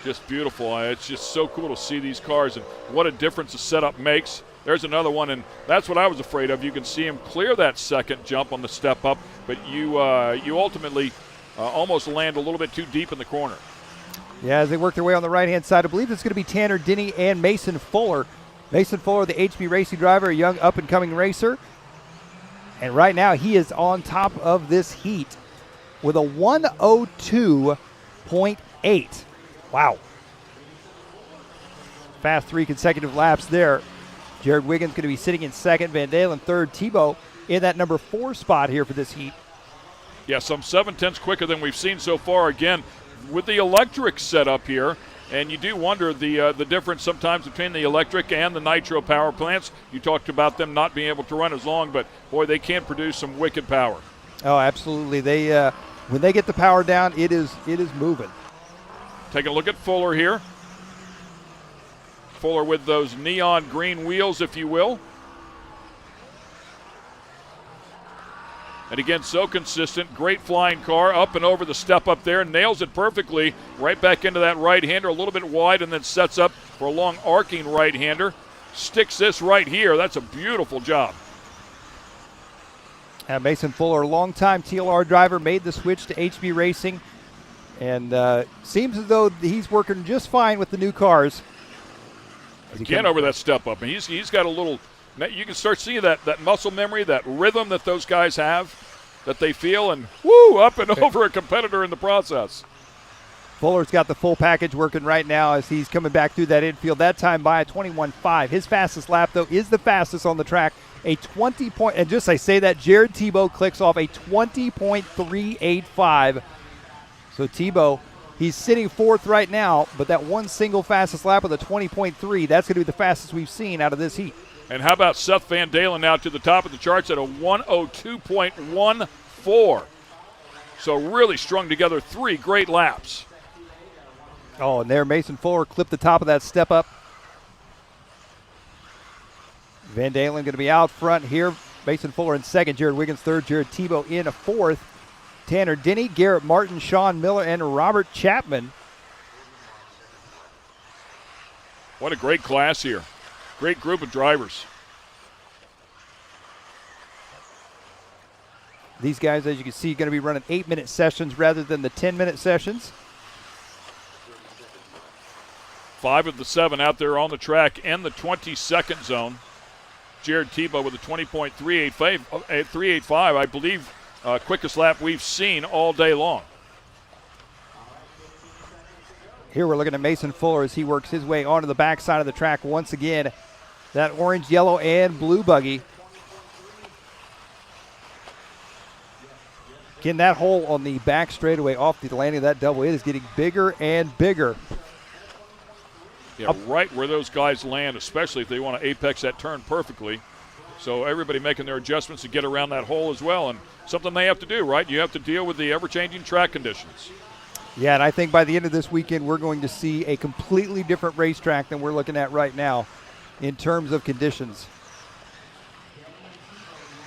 Just beautiful. It's just so cool to see these cars and what a difference the setup makes. There's another one, and that's what I was afraid of. You can see him clear that second jump on the step up, but you ultimately almost land a little bit too deep in the corner. Yeah, as they work their way on the right-hand side, I believe it's going to be Tanner Denny and Mason Fuller. Mason Fuller, the HB Racing driver, a young up-and-coming racer. And right now he is on top of this heat with a 102.8. Wow. Fast 3 consecutive laps there. Jared Wiggins going to be sitting in second, Van Dalen third, Tebow in that number 4 spot here for this heat. Yeah, some 7/10 quicker than we've seen so far. Again, with the electric setup here, and you do wonder the difference sometimes between the electric and the nitro power plants. You talked about them not being able to run as long, but boy, they can produce some wicked power. Oh, absolutely. They when they get the power down, it is moving. Taking a look at Fuller here. Fuller with those neon green wheels, if you will. And again, so consistent. Great flying car, up and over the step up there. Nails it perfectly. Right back into that right-hander, a little bit wide, and then sets up for a long arcing right-hander. Sticks this right here. That's a beautiful job. Mason Fuller, longtime TLR driver, made the switch to HB Racing. And seems as though he's working just fine with the new cars. Again, over that step up. And he's got a little, you can start seeing that muscle memory, that rhythm that those guys have, that they feel, and woo, up and over a competitor in the process. Fuller's got the full package working right now as he's coming back through that infield. That time by a 21.5. His fastest lap, though, is the fastest on the track. A 20 point, and just I say that, Jared Tebow clicks off a 20.385. So Tebow, he's sitting 4th right now, but that one single fastest lap of the 20.3, that's going to be the fastest we've seen out of this heat. And how about Seth Van Dalen now to the top of the charts at a 102.14. So really strung together 3 great laps. Oh, and there Mason Fuller clipped the top of that step up. Van Dalen going to be out front here. Mason Fuller in second, Jared Wiggins third, Jared Tebow in a 4th. Tanner Denny, Garrett Martin, Sean Miller, and Robert Chapman. What a great class here. Great group of drivers. These guys, as you can see, are going to be running 8-minute sessions rather than the 10-minute sessions. 5 of the 7 out there on the track in the 20-second zone. Jared Tebow with a 20.385, I believe, quickest lap we've seen all day long. Here we're looking at Mason Fuller as he works his way onto the backside of the track once again. That orange, yellow, and blue buggy. Again, that hole on the back straightaway off the landing of that double, it is getting bigger and bigger. Yeah, right where those guys land, especially if they want to apex that turn perfectly. So everybody making their adjustments to get around that hole as well, and something they have to do, right? You have to deal with the ever-changing track conditions. Yeah, and I think by the end of this weekend, we're going to see a completely different racetrack than we're looking at right now in terms of conditions.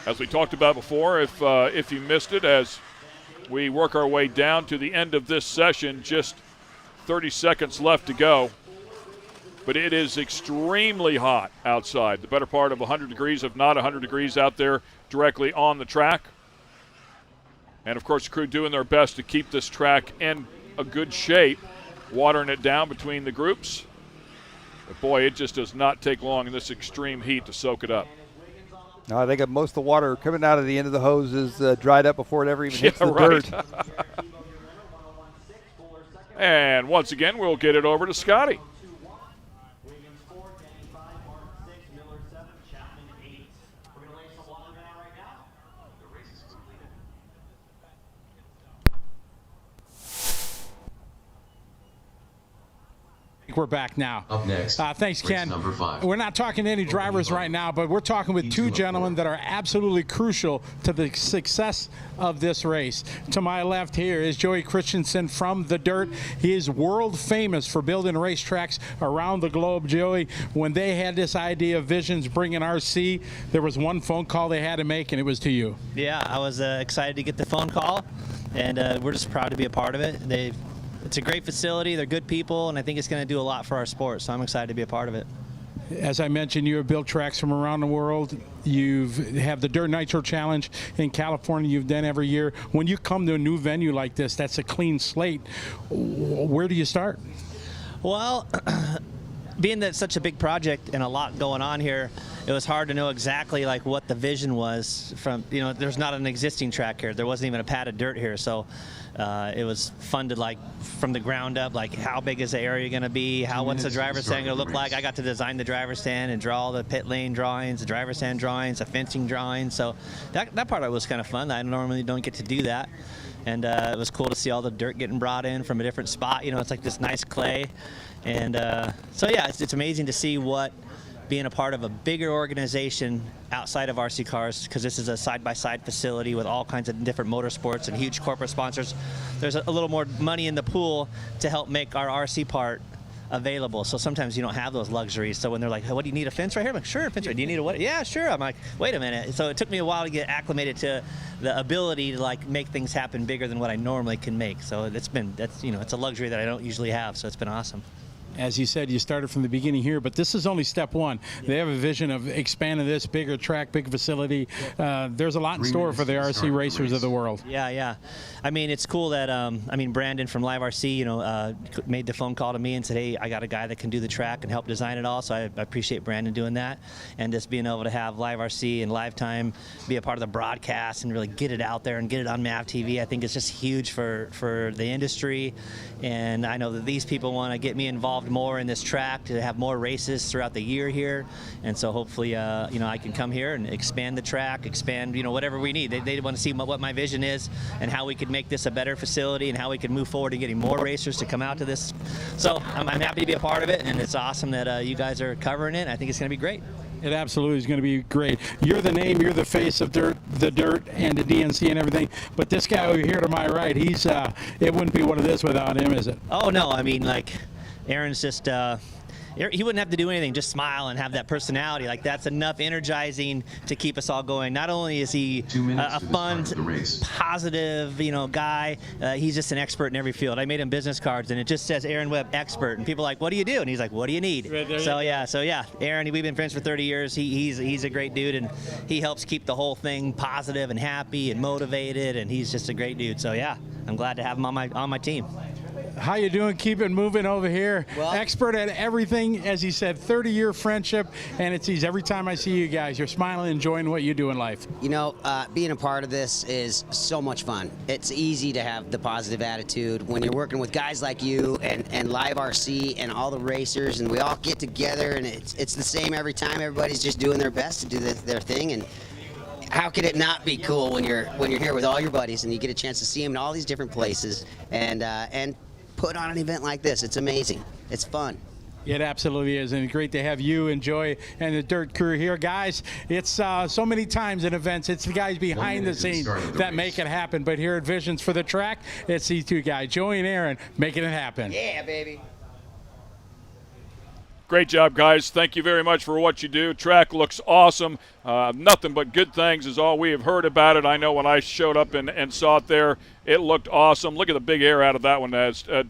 As we talked about before, if you missed it, as we work our way down to the end of this session, just 30 seconds left to go. But it is extremely hot outside, the better part of 100 degrees, if not 100 degrees out there directly on the track. And, of course, the crew doing their best to keep this track in a good shape, watering it down between the groups. But, boy, it just does not take long in this extreme heat to soak it up. I think most of the water coming out of the end of the hose is dried up before it ever even hits the dirt. And once again, we'll get it over to Scotty. We're back now. Up next. Thanks, Ken. Number 5. We're not talking to any drivers right now, but we're talking with 2 gentlemen that are absolutely crucial to the success of this race. To my left here is Joey Christensen from The Dirt. He is world famous for building racetracks around the globe. Joey, when they had this idea of Visions bringing RC, there was one phone call they had to make, and it was to you. Yeah, I was excited to get the phone call, and we're just proud to be a part of it. They've it's a great facility. They're good people, and I think it's going to do a lot for our sport. So I'm excited to be a part of it. As I mentioned, you have built tracks from around the world. You have the Dirt Nitro Challenge in California you've done every year. When you come to a new venue like this, that's a clean slate. Where do you start? Well, being that it's such a big project and a lot going on here, it was hard to know exactly like what the vision was from, there's not an existing track here. There wasn't even a pad of dirt here. So it was fun to, like, from the ground up, like, how big is the area going to be? What's the driver's stand going to look like? I got to design the driver's stand and draw the pit lane drawings, the driver's stand drawings, the fencing drawings. So that part of it was kind of fun. I normally don't get to do that. And it was cool to see all the dirt getting brought in from a different spot. It's like this nice clay. And so, yeah, it's amazing to see what being a part of a bigger organization outside of RC cars, because this is a side-by-side facility with all kinds of different motorsports and huge corporate sponsors. There's a little more money in the pool to help make our RC part available. So sometimes you don't have those luxuries. So when they're like, hey, what do you need, a fence right here? I'm like, sure, a fence right. Do you need a what? Yeah, sure. I'm like, wait a minute. So it took me a while to get acclimated to the ability to, like, make things happen bigger than what I normally can make. So it's a luxury that I don't usually have. So it's been awesome. As you said, you started from the beginning here, but this is only step one. They have a vision of expanding this, bigger track, big facility. There's a lot in store for the RC racers of the world. Yeah. I mean, it's cool that, Brandon from Live RC, made the phone call to me and said, hey, I got a guy that can do the track and help design it all. So I appreciate Brandon doing that. And just being able to have Live RC and Live Time be a part of the broadcast and really get it out there and get it on MAV TV, I think it's just huge for the industry. And I know that these people want to get me involved more in this track to have more races throughout the year here, and so hopefully I can come here and expand the track, expand whatever we need. They want to see what my vision is and how we could make this a better facility and how we can move forward to getting more racers to come out to this. So I'm happy to be a part of it, and it's awesome that you guys are covering it. I think it's going to be great. It absolutely is going to be great. You're the name, you're the face of the dirt and the DNC and everything, but this guy over here to my right, he's it wouldn't be one of this without him, is it? Oh no, I mean, like, Aaron's just he wouldn't have to do anything, just smile and have that personality. Like, that's enough energizing to keep us all going. Not only is he a fun, positive, guy, he's just an expert in every field. I made him business cards, and it just says Aaron Webb, expert. And people are like, what do you do? And he's like, what do you need? Right, so yeah, Aaron, we've been friends for 30 years. He's a great dude, and he helps keep the whole thing positive and happy and motivated, and he's just a great dude. So yeah, I'm glad to have him on my team. How you doing? Keep it moving over here. Well, expert at everything, as he said, 30-year friendship, and it's easy. Every time I see you guys, you're smiling, enjoying what you do in life. Being a part of this is so much fun. It's easy to have the positive attitude when you're working with guys like you and Live RC and all the racers, and we all get together, and it's the same every time. Everybody's just doing their best to do their thing, and how could it not be cool when you're here with all your buddies and you get a chance to see them in all these different places and put on an event like this? It's amazing. It's fun. It absolutely is, and great to have you and Joy and the Dirt crew here. Guys, it's so many times in events, it's the guys behind the scenes that make it happen, but here at Visions for the Track, it's these two guys, Joey and Aaron, making it happen. Yeah, baby. Great job, guys. Thank you very much for what you do. Track looks awesome. Nothing but good things is all we have heard about it. I know when I showed up and saw it there, it looked awesome. Look at the big air out of that one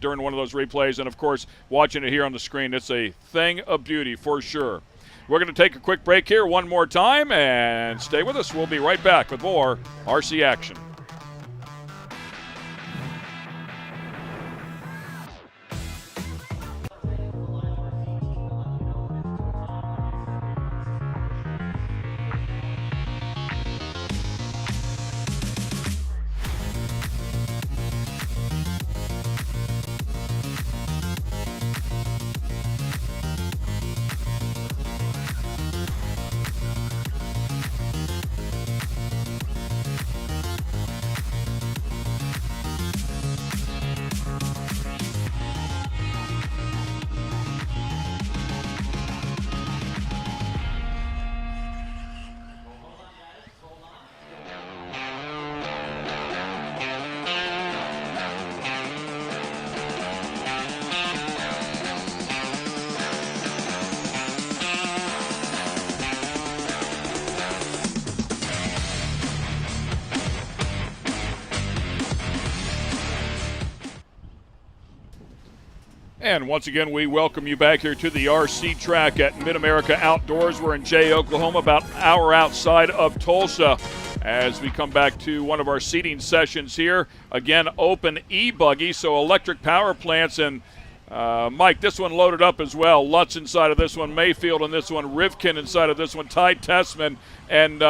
during one of those replays. And, of course, watching it here on the screen, it's a thing of beauty for sure. We're going to take a quick break here one more time, and stay with us. We'll be right back with more RC action. And once again, we welcome you back here to the RC track at MidAmerica Outdoors. We're in Jay, Oklahoma, about an hour outside of Tulsa, as we come back to one of our seating sessions here. Again, open e-buggy, so electric power plants. And Mike, this one loaded up as well. Lutz inside of this one, Mayfield in this one, Rivkin inside of this one, Ty Tessman, and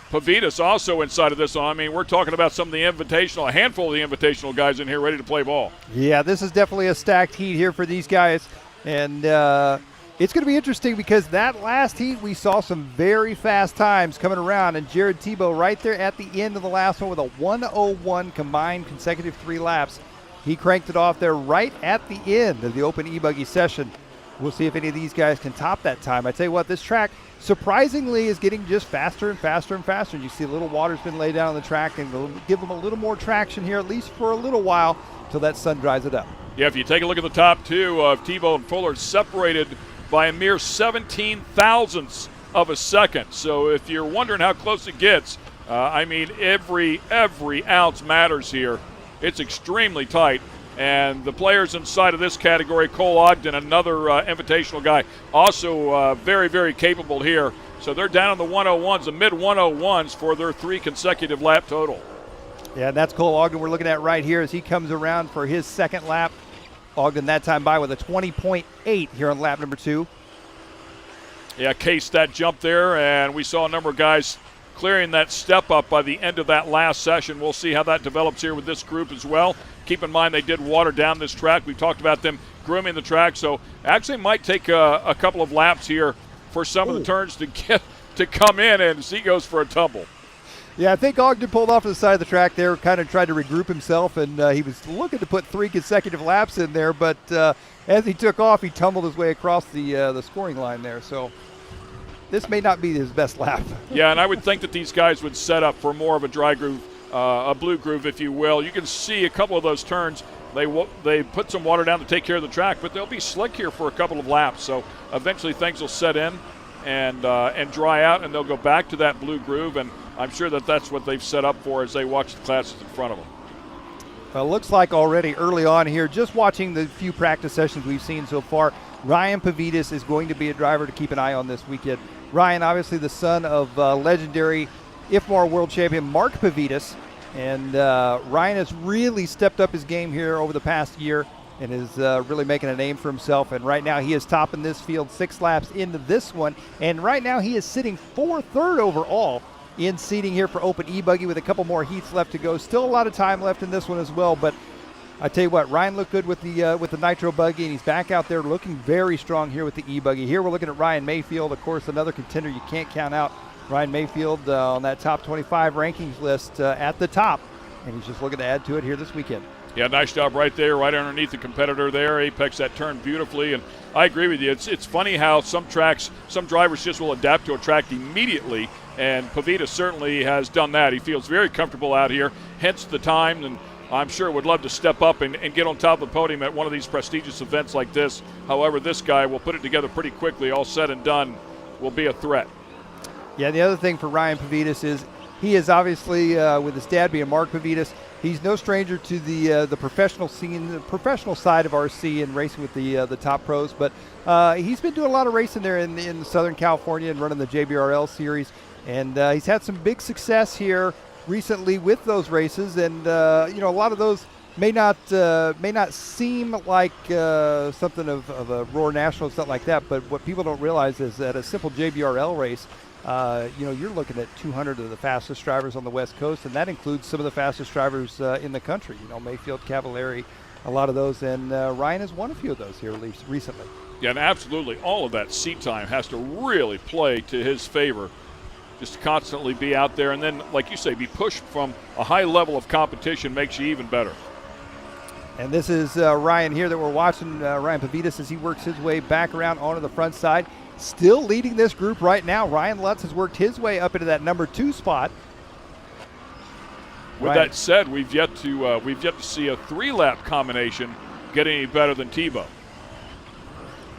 Pavitas also inside of this one. I mean, we're talking about some of the Invitational, a handful of the Invitational guys in here ready to play ball. Yeah, this is definitely a stacked heat here for these guys. And it's going to be interesting because that last heat we saw some very fast times coming around. And Jared Tebow right there at the end of the last one with a 1:01 combined consecutive 3 laps. He cranked it off there right at the end of the open e-buggy session. We'll see if any of these guys can top that time. I tell you what, this track surprisingly is getting just faster and faster and faster. And you see a little water's been laid down on the track, and they'll give them a little more traction here, at least for a little while, till that sun dries it up. Yeah, if you take a look at the top two of Tebow and Fuller, separated by a mere 17 thousandths of a second. So if you're wondering how close it gets, I mean, every ounce matters here. It's extremely tight. And the players inside of this category, Cole Ogden, another Invitational guy, also very, very capable here. So they're down in the 101s, the mid-101s for their 3 consecutive lap total. Yeah, and that's Cole Ogden we're looking at right here as he comes around for his second lap. Ogden that time by with a 20.8 here on lap number 2. Yeah, cased that jump there, and we saw a number of guys clearing that step up by the end of that last session. We'll see how that develops here with this group as well. Keep in mind they did water down this track. We talked about them grooming the track, so actually might take a couple of laps here for some of the turns to come in, and he goes for a tumble. Yeah, I think Ogden pulled off to the side of the track there, kind of tried to regroup himself, and he was looking to put 3 consecutive laps in there, but as he took off, he tumbled his way across the scoring line there. So this may not be his best lap. Yeah, and I would think that these guys would set up for more of a dry groove, a blue groove, if you will. You can see a couple of those turns. They put some water down to take care of the track, but they'll be slick here for a couple of laps. So eventually things will set in and dry out, and they'll go back to that blue groove. And I'm sure that that's what they've set up for as they watch the classes in front of them. Well, looks like already early on here, just watching the few practice sessions we've seen so far, Ryan Pavitas is going to be a driver to keep an eye on this weekend. Ryan, obviously the son of legendary IFMAR world champion Mark Pavitas, and Ryan has really stepped up his game here over the past year and is really making a name for himself. And right now he is topping this field 6 laps into this one, and right now he is sitting 3rd overall in seating here for open e-buggy with a couple more heats left to go. Still a lot of time left in this one as well, but I tell you what, Ryan looked good with the nitro buggy, and he's back out there looking very strong here with the e-buggy. Here we're looking at Ryan Mayfield, of course, another contender you can't count out. Ryan Mayfield on that top 25 rankings list at the top, and he's just looking to add to it here this weekend. Yeah, nice job right there, right underneath the competitor there. Apex that turn beautifully, and I agree with you. It's funny how some drivers just will adapt to a track immediately, and Pavitas certainly has done that. He feels very comfortable out here, hence the time, and I'm sure would love to step up and get on top of the podium at one of these prestigious events like this. However, this guy will put it together pretty quickly. All said and done, will be a threat. Yeah, the other thing for Ryan Pavitas is he is obviously, with his dad being Mark Pavitas, he's no stranger to the professional scene, the professional side of RC and racing with the top pros. But he's been doing a lot of racing there in Southern California and running the JBRL series. And he's had some big success here recently with those races. And, a lot of those may not seem like something of a Roar National, something like that. But what people don't realize is that a simple JBRL race, you're looking at 200 of the fastest drivers on the West Coast, and that includes some of the fastest drivers in the country. Mayfield, Cavallari, a lot of those, and Ryan has won a few of those here recently. Yeah, and absolutely all of that seat time has to really play to his favor, just to constantly be out there, and then, like you say, be pushed from a high level of competition makes you even better. And this is Ryan here that we're watching, Ryan Pavitas, as he works his way back around onto the front side. Still leading this group right now. Ryan Lutz has worked his way up into that number 2 spot. With that said, we've yet to see a 3-lap combination get any better than Tebow.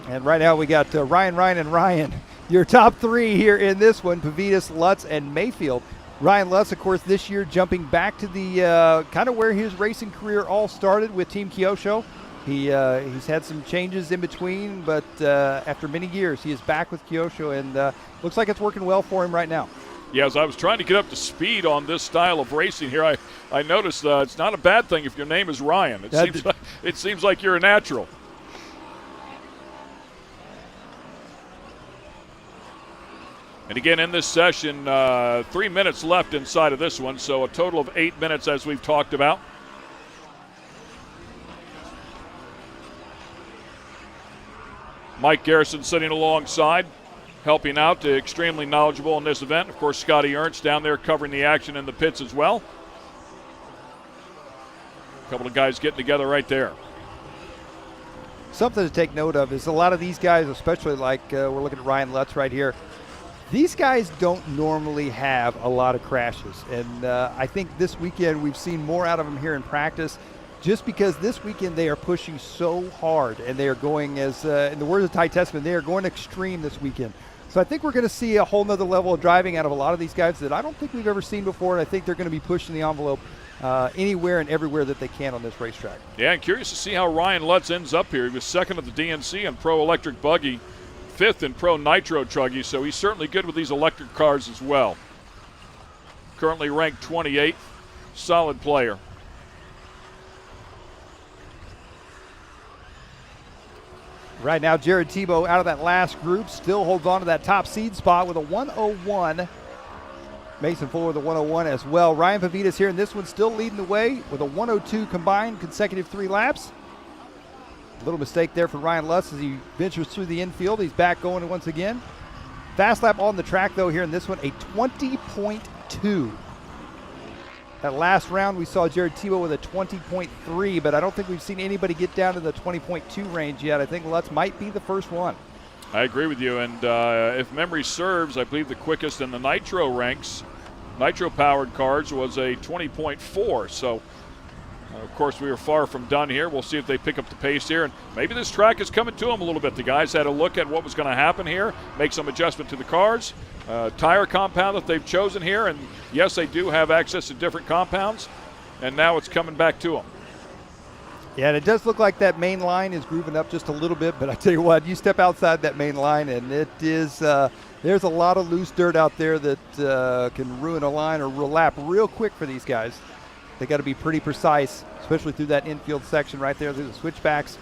And right now we got Ryan, and Ryan. Your top 3 here in this one: Pavitas, Lutz, and Mayfield. Ryan Lutz, of course, this year jumping back to the kind of where his racing career all started with Team Kyosho. He's had some changes in between, but after many years, he is back with Kyosho, and looks like it's working well for him right now. Yeah, as I was trying to get up to speed on this style of racing here, I noticed it's not a bad thing if your name is Ryan. It seems like you're a natural. And again, in this session, 3 minutes left inside of this one, so a total of 8 minutes as we've talked about. Mike Garrison sitting alongside, helping out, extremely knowledgeable in this event. Of course, Scotty Ernst down there covering the action in the pits as well. A couple of guys getting together right there. Something to take note of is a lot of these guys, especially like we're looking at Ryan Lutz right here, these guys don't normally have a lot of crashes. And I think this weekend we've seen more out of them here in practice, just because this weekend they are pushing so hard, and they are going, as in the words of Ty Tessman, they are going extreme this weekend. So I think we're going to see a whole nother level of driving out of a lot of these guys that I don't think we've ever seen before, and I think they're going to be pushing the envelope anywhere and everywhere that they can on this racetrack. Yeah, and curious to see how Ryan Lutz ends up here. He was second at the DNC in Pro Electric Buggy, fifth in Pro Nitro Truggy, so he's certainly good with these electric cars as well. Currently ranked 28th, solid player. Right now, Jared Tebow out of that last group still holds on to that top seed spot with a 101. Mason Fuller with a 101 as well. Ryan Pavitas here in this one still leading the way with a 102 combined consecutive 3 laps. A little mistake there for Ryan Lutz as he ventures through the infield. He's back going once again. Fast lap on the track, though, here in this one, a 20.2. That last round, we saw Jared Tebow with a 20.3, but I don't think we've seen anybody get down to the 20.2 range yet. I think Lutz might be the first one. I agree with you, and if memory serves, I believe the quickest in the Nitro ranks, Nitro-powered cars, was a 20.4, so of course, we were far from done here. We'll see if they pick up the pace here. And maybe this track is coming to them a little bit. The guys had a look at what was going to happen here, make some adjustment to the cars, tire compound that they've chosen here. And, yes, they do have access to different compounds. And now it's coming back to them. Yeah, and it does look like that main line is grooving up just a little bit. But I tell you what, you step outside that main line, and it is there's a lot of loose dirt out there that can ruin a line or lap real quick for these guys. They got to be pretty precise, especially through that infield section right there through the switchbacks.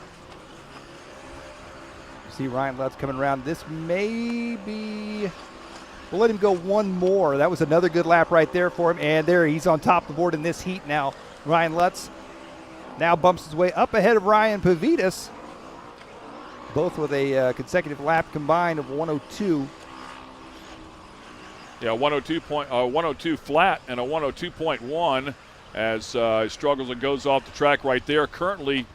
You see Ryan Lutz coming around. This may be, we'll let him go one more. That was another good lap right there for him. And there he's on top of the board in this heat now. Ryan Lutz now bumps his way up ahead of Ryan Pavitas, both with a consecutive lap combined of 102. Yeah, 102 flat and a 102.1. As he struggles and goes off the track right there. Currently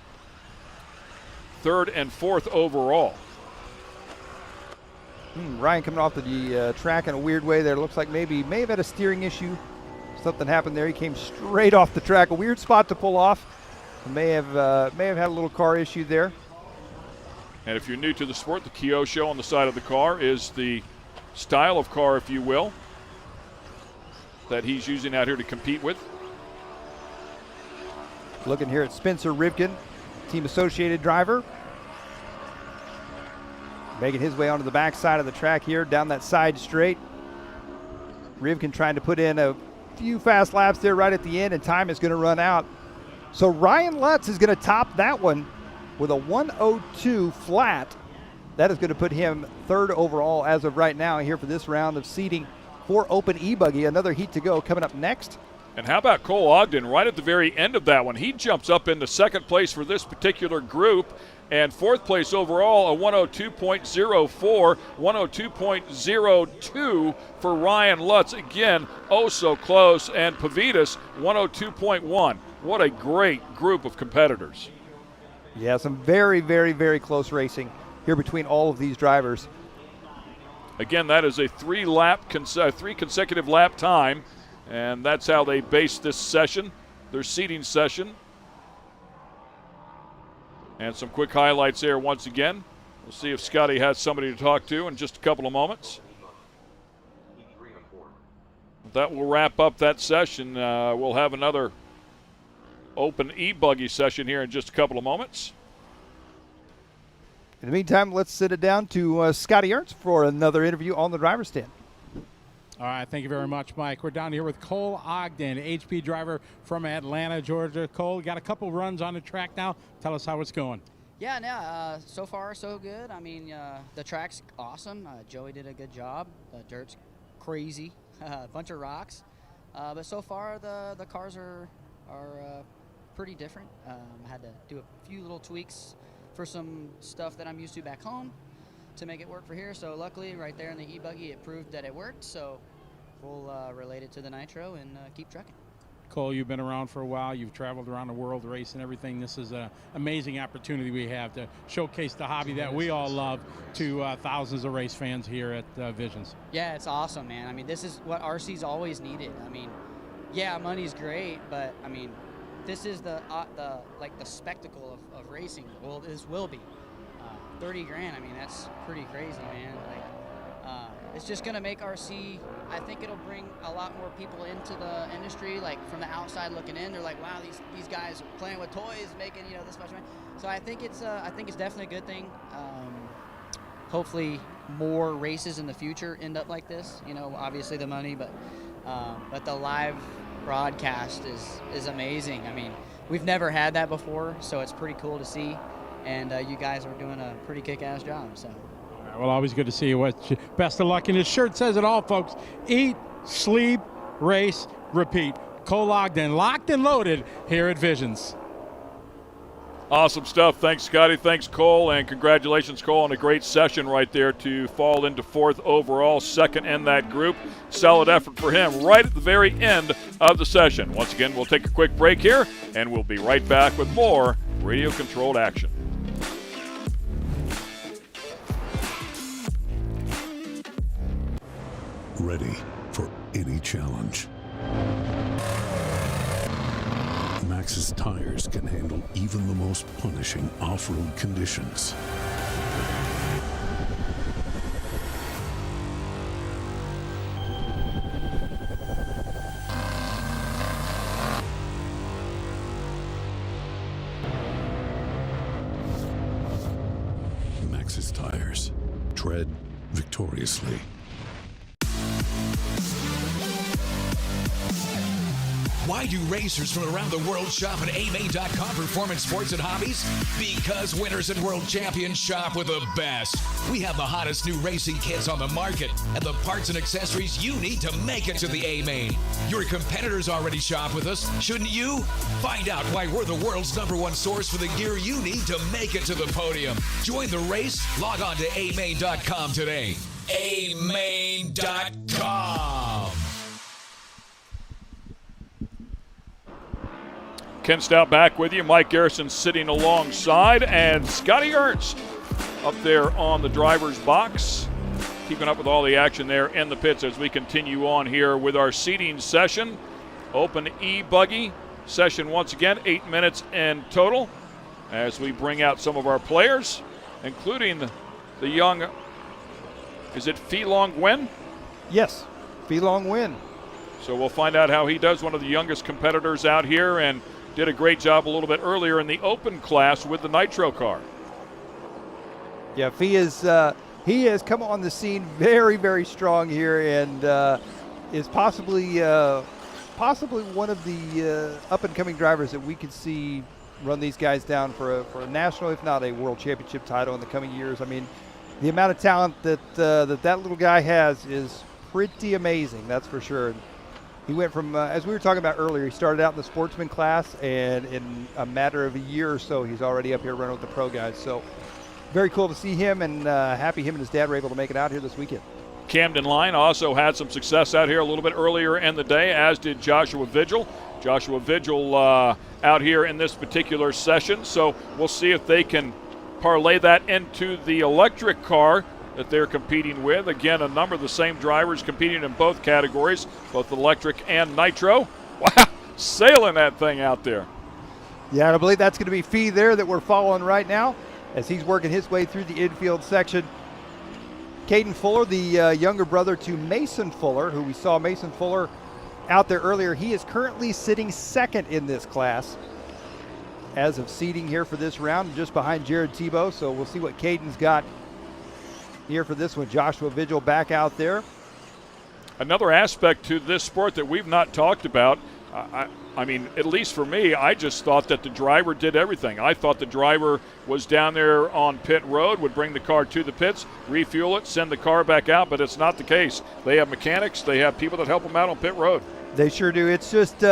3rd and 4th overall. Ryan coming off the track in a weird way there. Looks like maybe may have had a steering issue. Something happened there. He came straight off the track. A weird spot to pull off. May have had a little car issue there. And if you're new to the sport, the Kyosho on the side of the car is the style of car, if you will, that he's using out here to compete with. Looking here at Spencer Rivkin, Team Associated driver. Making his way onto the backside of the track here, down that side straight. Rivkin trying to put in a few fast laps there right at the end, and time is going to run out. So Ryan Lutz is going to top that one with a 102 flat. That is going to put him 3rd overall as of right now here for this round of seeding for Open e-buggy. Another heat to go coming up next. And how about Cole Ogden right at the very end of that one? He jumps up into 2nd place for this particular group, and 4th place overall, a 102.04, 102.02 for Ryan Lutz. Again, oh so close, and Pavitas, 102.1. What a great group of competitors. Yeah, some very, very, very close racing here between all of these drivers. Again, that is a 3 consecutive lap time. And that's how they base this session, their seating session. And some quick highlights there once again. We'll see if Scotty has somebody to talk to in just a couple of moments. That will wrap up that session. We'll have another Open e-buggy session here in just a couple of moments. In the meantime, let's sit it down to Scotty Ernst for another interview on the driver's stand. All right, thank you very much, Mike. We're down here with Cole Ogden, HP driver from Atlanta, Georgia. Cole, got a couple runs on the track now. Tell us how it's going. Yeah, so far so good. I mean, the track's awesome. Joey did a good job. The dirt's crazy, a bunch of rocks. But so far the cars are pretty different. Had to do a few little tweaks for some stuff that I'm used to back home to make it work for here. So luckily, right there in the e-buggy, it proved that it worked. So we'll relate it to the nitro and keep trucking. Cole, you've been around for a while. You've traveled around the world racing everything. This is an amazing opportunity we have to showcase the hobby that we all love to thousands of race fans here at Visions. Yeah, it's awesome, man. I mean, this is what RC's always needed. I mean, yeah, money's great, but I mean, this is the spectacle of racing. Well, this will be 30 grand. I mean, that's pretty crazy, man. It's just gonna make RC. I think it'll bring a lot more people into the industry. Like from the outside looking in, they're like, wow, these guys are playing with toys, making this much money. So I think it's definitely a good thing. Hopefully, more races in the future end up like this. Obviously the money, but the live broadcast is amazing. I mean, we've never had that before, so it's pretty cool to see. And you guys are doing a pretty kick-ass job. So. Well, always good to see you. Best of luck. And his shirt says it all, folks. Eat, sleep, race, repeat. Cole Ogden, locked and loaded here at Visions. Awesome stuff. Thanks, Scotty. Thanks, Cole. And congratulations, Cole, on a great session right there to fall into 4th overall, 2nd in that group. Solid effort for him right at the very end of the session. Once again, we'll take a quick break here, and we'll be right back with more radio-controlled action. Ready for any challenge. Maxxis tires can handle even the most punishing off-road conditions. Maxxis tires. Tread victoriously. Why do racers from around the world shop at amain.com Performance Sports and Hobbies? Because winners and world champions shop with the best. We have the hottest new racing kits on the market and the parts and accessories you need to make it to the A-Main. Your competitors already shop with us, shouldn't you? Find out why we're the world's #1 source for the gear you need to make it to the podium. Join the race. Log on to amain.com today. amain.com. Ken Stout back with you. Mike Garrison sitting alongside, and Scotty Ernst up there on the driver's box, keeping up with all the action there in the pits as we continue on here with our seating session. Open e-buggy session once again, 8 minutes in total, as we bring out some of our players, including the young, is it Phi Long Nguyen? Yes, Phi Long Nguyen. So we'll find out how he does, one of the youngest competitors out here, and did a great job a little bit earlier in the open class with the nitro car. Yeah, he has come on the scene very, very strong here, and is possibly one of the up-and-coming drivers that we could see run these guys down for a national, if not a world championship title in the coming years. I mean, the amount of talent that little guy has is pretty amazing, that's for sure. He went from, as we were talking about earlier, he started out in the Sportsman class, and in a matter of a year or so, he's already up here running with the pro guys. So very cool to see him, and happy him and his dad were able to make it out here this weekend. Camden Line also had some success out here a little bit earlier in the day, as did Joshua Vigil. Joshua Vigil out here in this particular session, so we'll see if they can parlay that into the electric car that they're competing with. Again, a number of the same drivers competing in both categories, both electric and nitro. Wow, sailing that thing out there. Yeah, and I believe that's going to be Fee there that we're following right now as he's working his way through the infield section. Caden Fuller, the younger brother to Mason Fuller, who we saw Mason Fuller out there earlier. He is currently sitting second in this class. as of seeding here for this round, just behind Jared Tebow. So we'll see what Caden's got here for this one. Joshua Vigil back out there. Another aspect to this sport that we've not talked about, I mean, at least for me, I just thought that the driver did everything. I thought the driver was down there on pit road, would bring the car to the pits, refuel it, send the car back out, but it's not the case. They have mechanics. They have people that help them out on pit road. They sure do. It's just,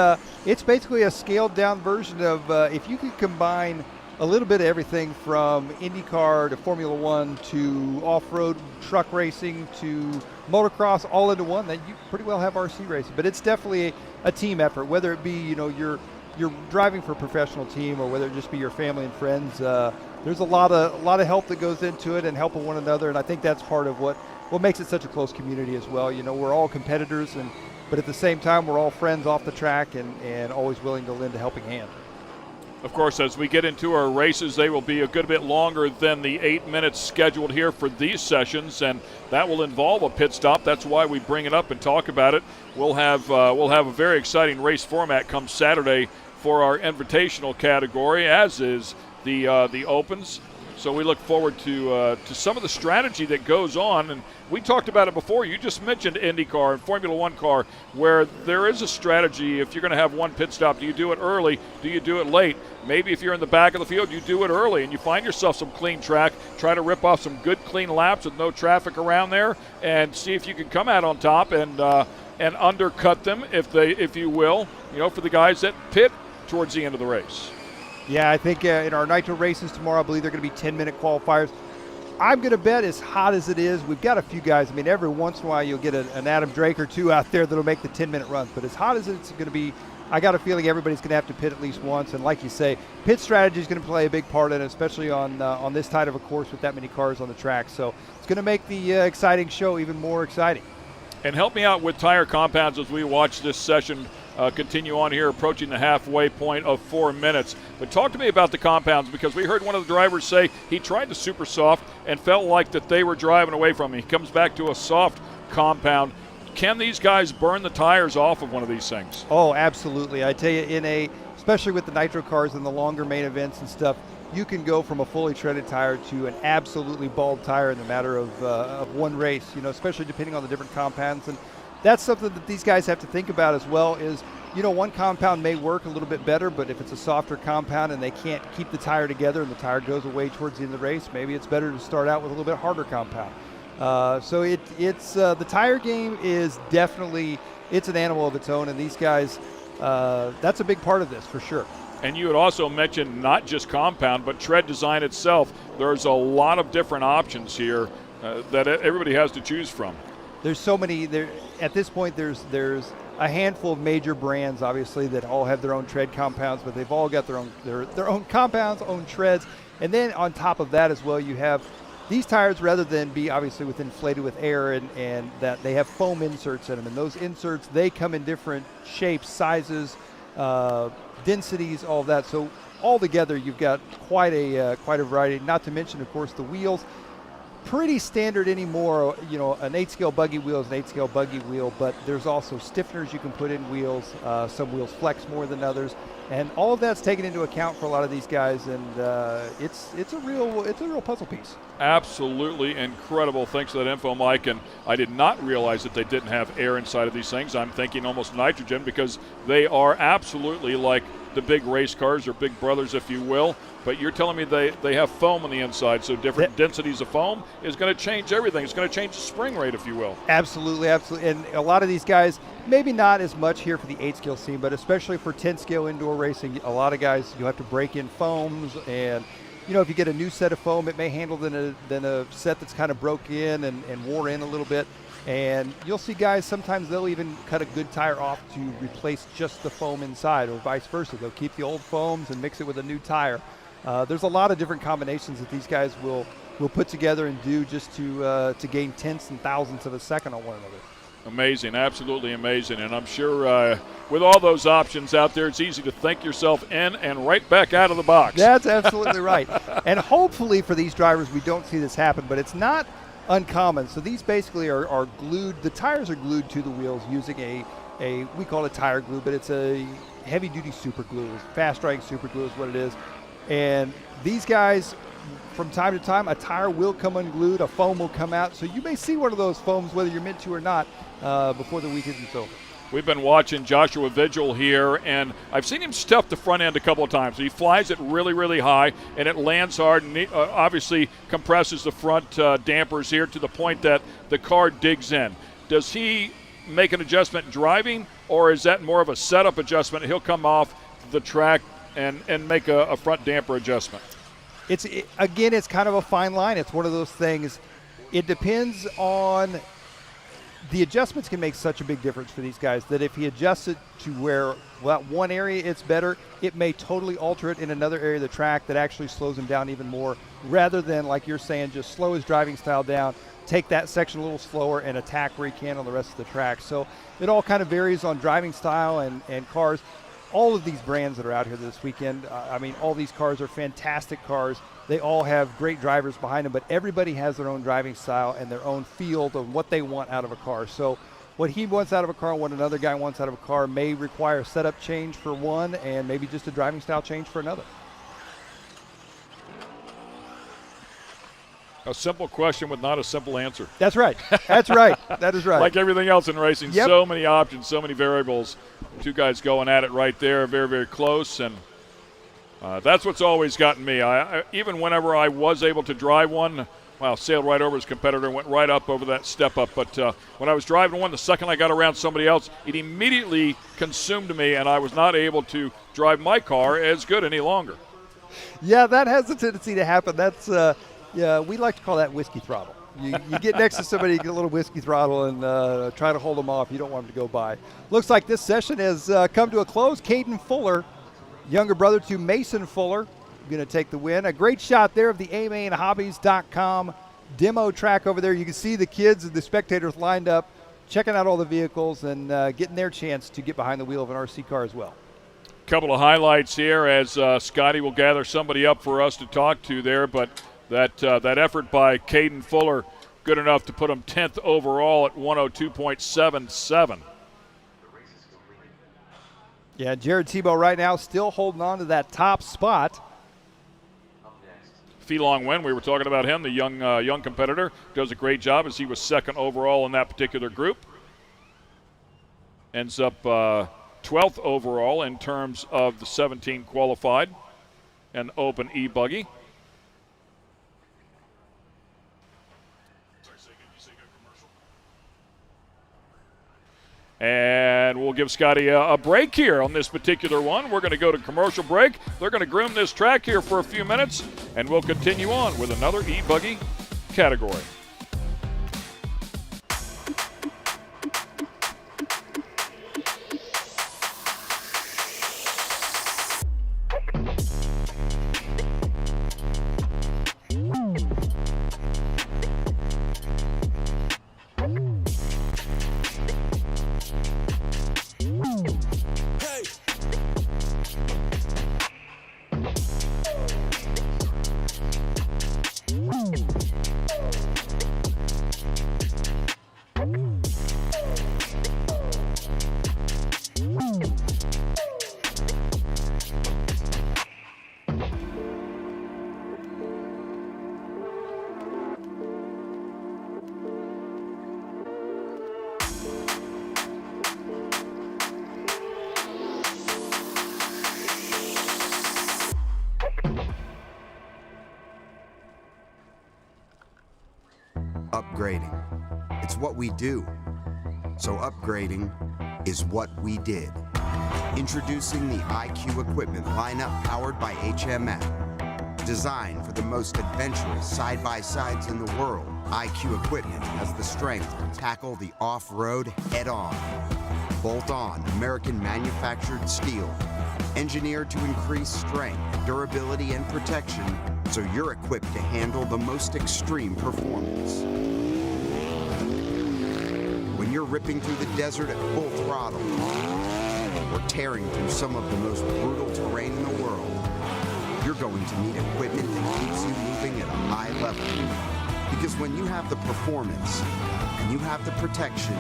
it's basically a scaled down version of if you could combine a little bit of everything from IndyCar to Formula One to off-road truck racing to motocross all into one, then you pretty well have RC racing. But it's definitely a team effort, whether it be, you know, you're driving for a professional team or whether it just be your family and friends. There's a lot of help that goes into it and helping one another, and I think that's part of what makes it such a close community as well. You know, we're all competitors, but at the same time, we're all friends off the track and always willing to lend a helping hand. Of course, as we get into our races, they will be a good bit longer than the 8 minutes scheduled here for these sessions, and that will involve a pit stop. That's why we bring it up and talk about it. We'll have a very exciting race format come Saturday for our Invitational category, as is the Opens. So we look forward to some of the strategy that goes on, and we talked about it before. You just mentioned IndyCar and Formula One car, where there is a strategy. If you're going to have one pit stop, do you do it early? Do you do it late? Maybe if you're in the back of the field, you do it early, and you find yourself some clean track. Try to rip off some good, clean laps with no traffic around there, and see if you can come out on top and undercut them, if you will, you know, for the guys that pit towards the end of the race. Yeah, I think in our Nitro races tomorrow, I believe they're going to be 10-minute qualifiers. I'm going to bet as hot as it is, we've got a few guys. I mean, every once in a while you'll get an Adam Drake or two out there that'll make the 10-minute runs. But as hot as it's going to be, I got a feeling everybody's going to have to pit at least once. And like you say, pit strategy is going to play a big part in it, especially on this tight of a course with that many cars on the track. So it's going to make the exciting show even more exciting. And help me out with tire compounds as we watch this session continue on here, approaching the halfway point of 4 minutes. But talk to me about the compounds, because we heard one of the drivers say he tried the super soft and felt like that they were driving away from him. He comes back to a soft compound. Can these guys burn the tires off of one of these things? Oh, absolutely. I tell you, especially with the Nitro cars and the longer main events and stuff, you can go from a fully treaded tire to an absolutely bald tire in the matter of one race, you know, especially depending on the different compounds. And that's something that these guys have to think about as well is, you know, one compound may work a little bit better, but if it's a softer compound and they can't keep the tire together and the tire goes away towards the end of the race, maybe it's better to start out with a little bit harder compound. So it's the tire game is definitely, it's an animal of its own, and these guys, that's a big part of this for sure. And you had also mentioned not just compound, but tread design itself. There's a lot of different options here that everybody has to choose from. There's so many there at this point. There's a handful of major brands, obviously, that all have their own tread compounds, but they've all got their own compounds, own treads, and then on top of that as well, you have these tires, rather than be obviously inflated with air and that they have foam inserts in them, and those inserts, they come in different shapes, sizes, densities, all of that. So all together, you've got quite a variety. Not to mention, of course, the wheels. Pretty standard anymore, you know, an 8-scale buggy wheel is an 8-scale buggy wheel, but there's also stiffeners you can put in wheels. Some wheels flex more than others, and all of that's taken into account for a lot of these guys, and it's a real puzzle piece. Absolutely incredible. Thanks for that info, Mike. And I did not realize that they didn't have air inside of these things. I'm thinking almost nitrogen, because they are absolutely like the big race cars, or big brothers, if you will. But you're telling me they have foam on the inside, so different densities of foam is going to change everything. It's going to change the spring rate, if you will. Absolutely, absolutely. And a lot of these guys, maybe not as much here for the 8-scale scene, but especially for 10-scale indoor racing, a lot of guys, you have to break in foams. And, you know, if you get a new set of foam, it may handle than a set that's kind of broke in and wore in a little bit. And you'll see guys, sometimes they'll even cut a good tire off to replace just the foam inside, or vice versa. They'll keep the old foams and mix it with a new tire. There's a lot of different combinations that these guys will put together and do just to gain tenths and thousandths of a second on one another. Amazing, absolutely amazing. And I'm sure with all those options out there, it's easy to think yourself in and right back out of the box. That's absolutely right. And hopefully for these drivers, we don't see this happen, but it's not uncommon. So these basically are glued. The tires are glued to the wheels using a we call it tire glue, but it's a heavy-duty super glue. Fast-drying super glue is what it is. And these guys, from time to time, a tire will come unglued, a foam will come out. So you may see one of those foams, whether you're meant to or not, before the week isn't over. We've been watching Joshua Vigil here, and I've seen him stuff the front end a couple of times. He flies it really, really high, and it lands hard, and obviously compresses the front dampers here to the point that the car digs in. Does he make an adjustment driving, or is that more of a setup adjustment? He'll come off the track and make a front damper adjustment. Again, it's kind of a fine line. It's one of those things. It depends on – the adjustments can make such a big difference for these guys that if he adjusts it to where one area it's better, it may totally alter it in another area of the track that actually slows him down even more, rather than, like you're saying, just slow his driving style down, take that section a little slower and attack where he can on the rest of the track. So it all kind of varies on driving style and cars. All of these brands that are out here this weekend, all these cars are fantastic cars. They all have great drivers behind them, but everybody has their own driving style and their own field of what they want out of a car. So what he wants out of a car and what another guy wants out of a car may require a setup change for one and maybe just a driving style change for another. A simple question with not a simple answer. That's right. That's right. That is right. Like everything else in racing, yep. So many options, so many variables. Two guys going at it right there, very, very close, and that's what's always gotten me. I even whenever I was able to drive one, sailed right over his competitor and went right up over that step up. But when I was driving one, the second I got around somebody else, it immediately consumed me, and I was not able to drive my car as good any longer. Yeah, that has a tendency to happen. That's we like to call that whiskey throttle. You get next to somebody, you get a little whiskey throttle and try to hold them off. You don't want them to go by. Looks like this session has come to a close. Caden Fuller, younger brother to Mason Fuller, going to take the win. A great shot there of the amainhobbies.com demo track over there. You can see the kids and the spectators lined up, checking out all the vehicles and getting their chance to get behind the wheel of an RC car as well. Couple of highlights here as Scotty will gather somebody up for us to talk to there, but that effort by Caden Fuller, good enough to put him 10th overall at 102.77. Yeah, Jared Tebow right now still holding on to that top spot. Felong Wen, we were talking about him, the young competitor, does a great job as he was second overall in that particular group. Ends up 12th overall in terms of the 17 qualified and open e-buggy. And we'll give Scotty a break here on this particular one. We're going to go to commercial break. They're going to groom this track here for a few minutes, and we'll continue on with another e-buggy category. Upgrading. It's what we do. So upgrading is what we did. Introducing the IQ equipment lineup powered by HMF. Designed for the most adventurous side-by-sides in the world, IQ equipment has the strength to tackle the off-road head-on. Bolt-on American manufactured steel. Engineered to increase strength, durability, and protection so you're equipped to handle the most extreme performance. When you're ripping through the desert at full throttle, or tearing through some of the most brutal terrain in the world, you're going to need equipment that keeps you moving at a high level. Because when you have the performance and you have the protection,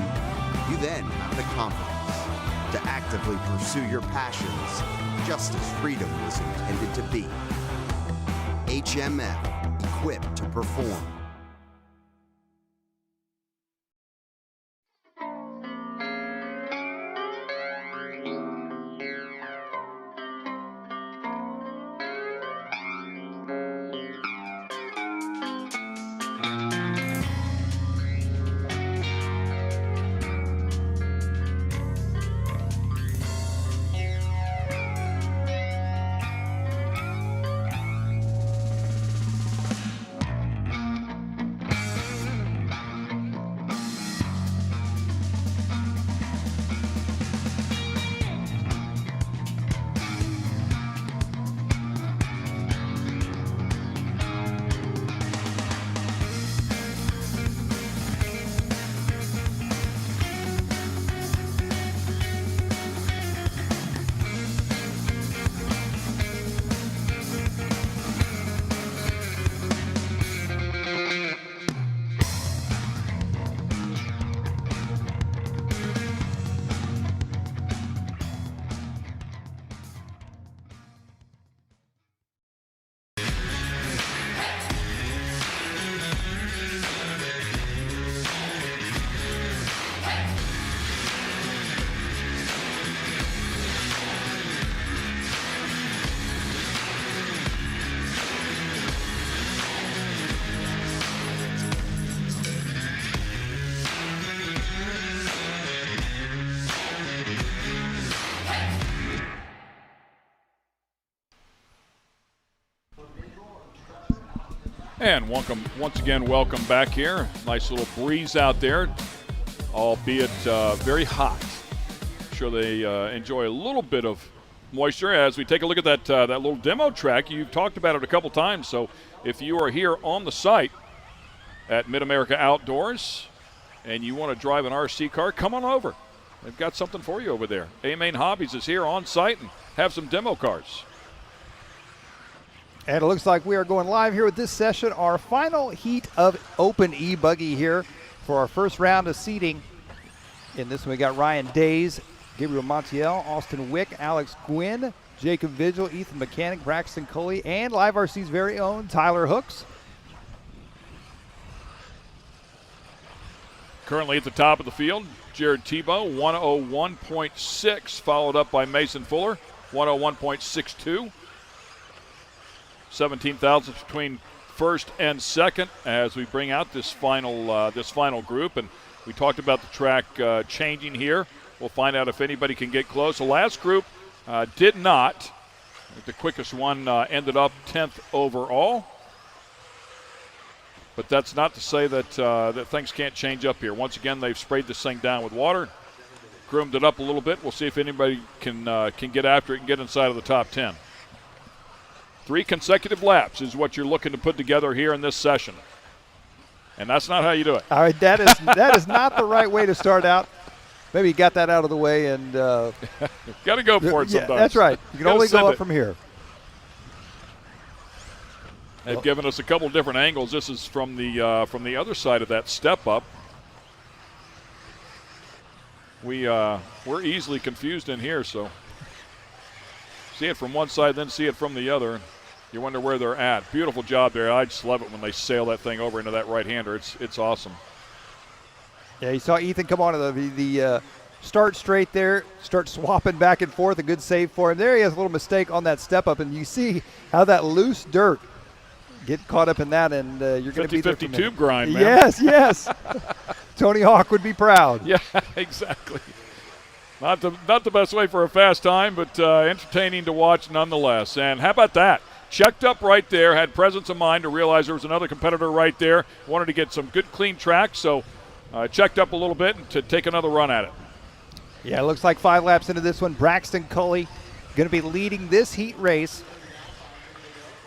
you then have the confidence to actively pursue your passions just as freedom was intended to be. HMF, equipped to perform. And once again, welcome back here. Nice little breeze out there, albeit very hot. I'm sure they enjoy a little bit of moisture as we take a look at that little demo track. You've talked about it a couple times, so if you are here on the site at MidAmerica Outdoors and you want to drive an RC car, come on over. They've got something for you over there. A-Main Hobbies is here on site and have some demo cars. And it looks like we are going live here with this session, our final heat of open e-buggy here for our first round of seating. In this one, we got Ryan Days, Gabriel Montiel, Austin Wick, Alex Gwynn, Jacob Vigil, Ethan Mechanic, Braxton Coley, and Live RC's very own Tyler Hooks. Currently at the top of the field, Jared Tebow, 101.6, followed up by Mason Fuller, 101.62. 17 thousandths between first and second as we bring out this final group. And we talked about the track changing here. We'll find out if anybody can get close. The last group did not. The quickest one ended up 10th overall. But that's not to say that that things can't change up here. Once again, they've sprayed this thing down with water, groomed it up a little bit. We'll see if anybody can get after it and get inside of the top 10. 3 consecutive laps is what you're looking to put together here in this session. And that's not how you do it. All right, that is not the right way to start out. Maybe you got that out of the way and got to go for it sometimes. That's right. You can only go up from here. They've given us a couple different angles. This is from the other side of that step up. We're easily confused in here, so see it from one side, then see it from the other. You wonder where they're at. Beautiful job there. I just love it when they sail that thing over into that right-hander. It's awesome. Yeah, you saw Ethan come on to the start straight there, start swapping back and forth. A good save for him. There he has a little mistake on that step up, and you see how that loose dirt get caught up in that, and you're going to be 50-50 tube grind, man. Yes. Tony Hawk would be proud. Yeah, exactly. Not the best way for a fast time, but entertaining to watch nonetheless. And how about that? Checked up right there, had presence of mind to realize there was another competitor right there. Wanted to get some good, clean track, so checked up a little bit and to take another run at it. Yeah, it looks like 5 laps into this one. Braxton Coley going to be leading this heat race.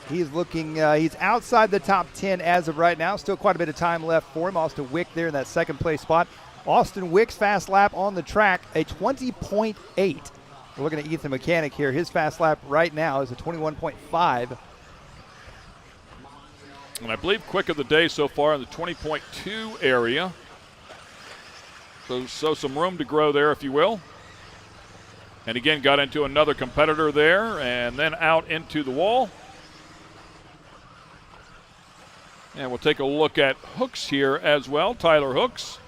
He's looking, he's outside the top 10 as of right now. Still quite a bit of time left for him. Austin Wick there in that second place spot. Austin Wick's fast lap on the track, a 20.8. We're looking at Ethan Mechanic here. His fast lap right now is a 21.5. And I believe quick of the day so far in the 20.2 area. So some room to grow there, if you will. And again, got into another competitor there and then out into the wall. And we'll take a look at Hooks here as well, Tyler Hooks.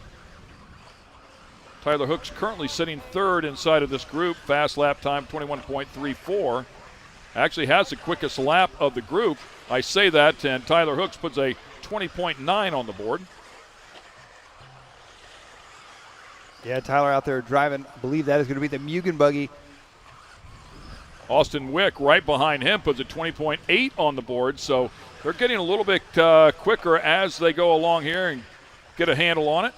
Tyler Hooks currently sitting third inside of this group. Fast lap time, 21.34. Actually has the quickest lap of the group. I say that, and Tyler Hooks puts a 20.9 on the board. Yeah, Tyler out there driving. I believe that is going to be the Mugen buggy. Austin Wick right behind him puts a 20.8 on the board. So they're getting a little bit quicker as they go along here and get a handle on it.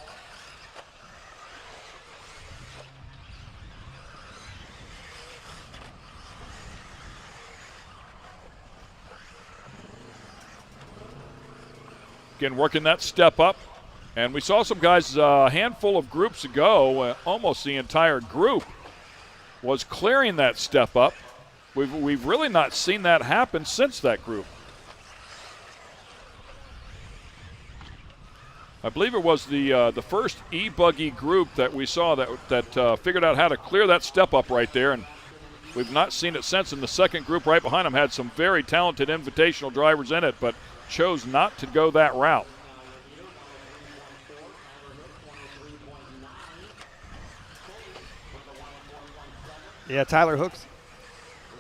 Again, working that step up. And we saw some guys a handful of groups ago, almost the entire group was clearing that step up. We've really not seen that happen since that group. I believe it was the first e-buggy group that we saw that figured out how to clear that step up right there, and we've not seen it since. And the second group right behind them had some very talented invitational drivers in it, but chose not to go that route. Yeah, Tyler Hooks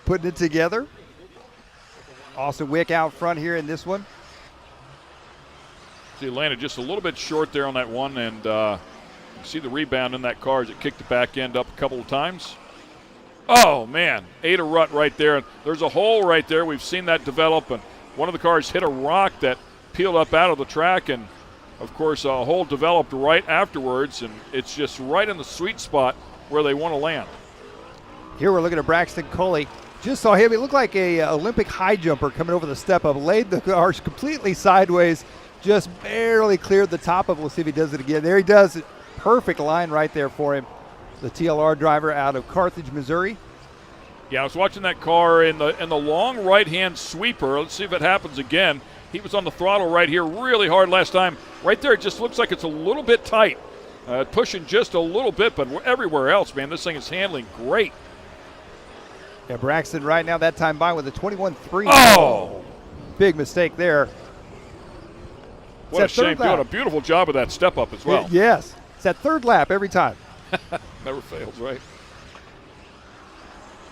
putting it together. Austin Wick out front here in this one. See, landed just a little bit short there on that one, and you see the rebound in that car as it kicked the back end up a couple of times. Oh, man, ate a rut right there. There's a hole right there. We've seen that develop, and one of the cars hit a rock that peeled up out of the track, and, of course, a hole developed right afterwards, and it's just right in the sweet spot where they want to land. Here we're looking at Braxton Coley. Just saw him. He looked like a Olympic high jumper coming over the step up. Laid the cars completely sideways. Just barely cleared the top of it. We'll see if he does it again. There he does. Perfect line right there for him. The TLR driver out of Carthage, Missouri. Yeah, I was watching that car in the long right-hand sweeper. Let's see if it happens again. He was on the throttle right here really hard last time. Right there, it just looks like it's a little bit tight. Pushing just a little bit, but everywhere else, man, this thing is handling great. Yeah, Braxton right now, that time by with a 21.3. Oh! Big mistake there. What a shame. Doing a beautiful job of that step up as well. Yes. It's that third lap every time. Never fails, right?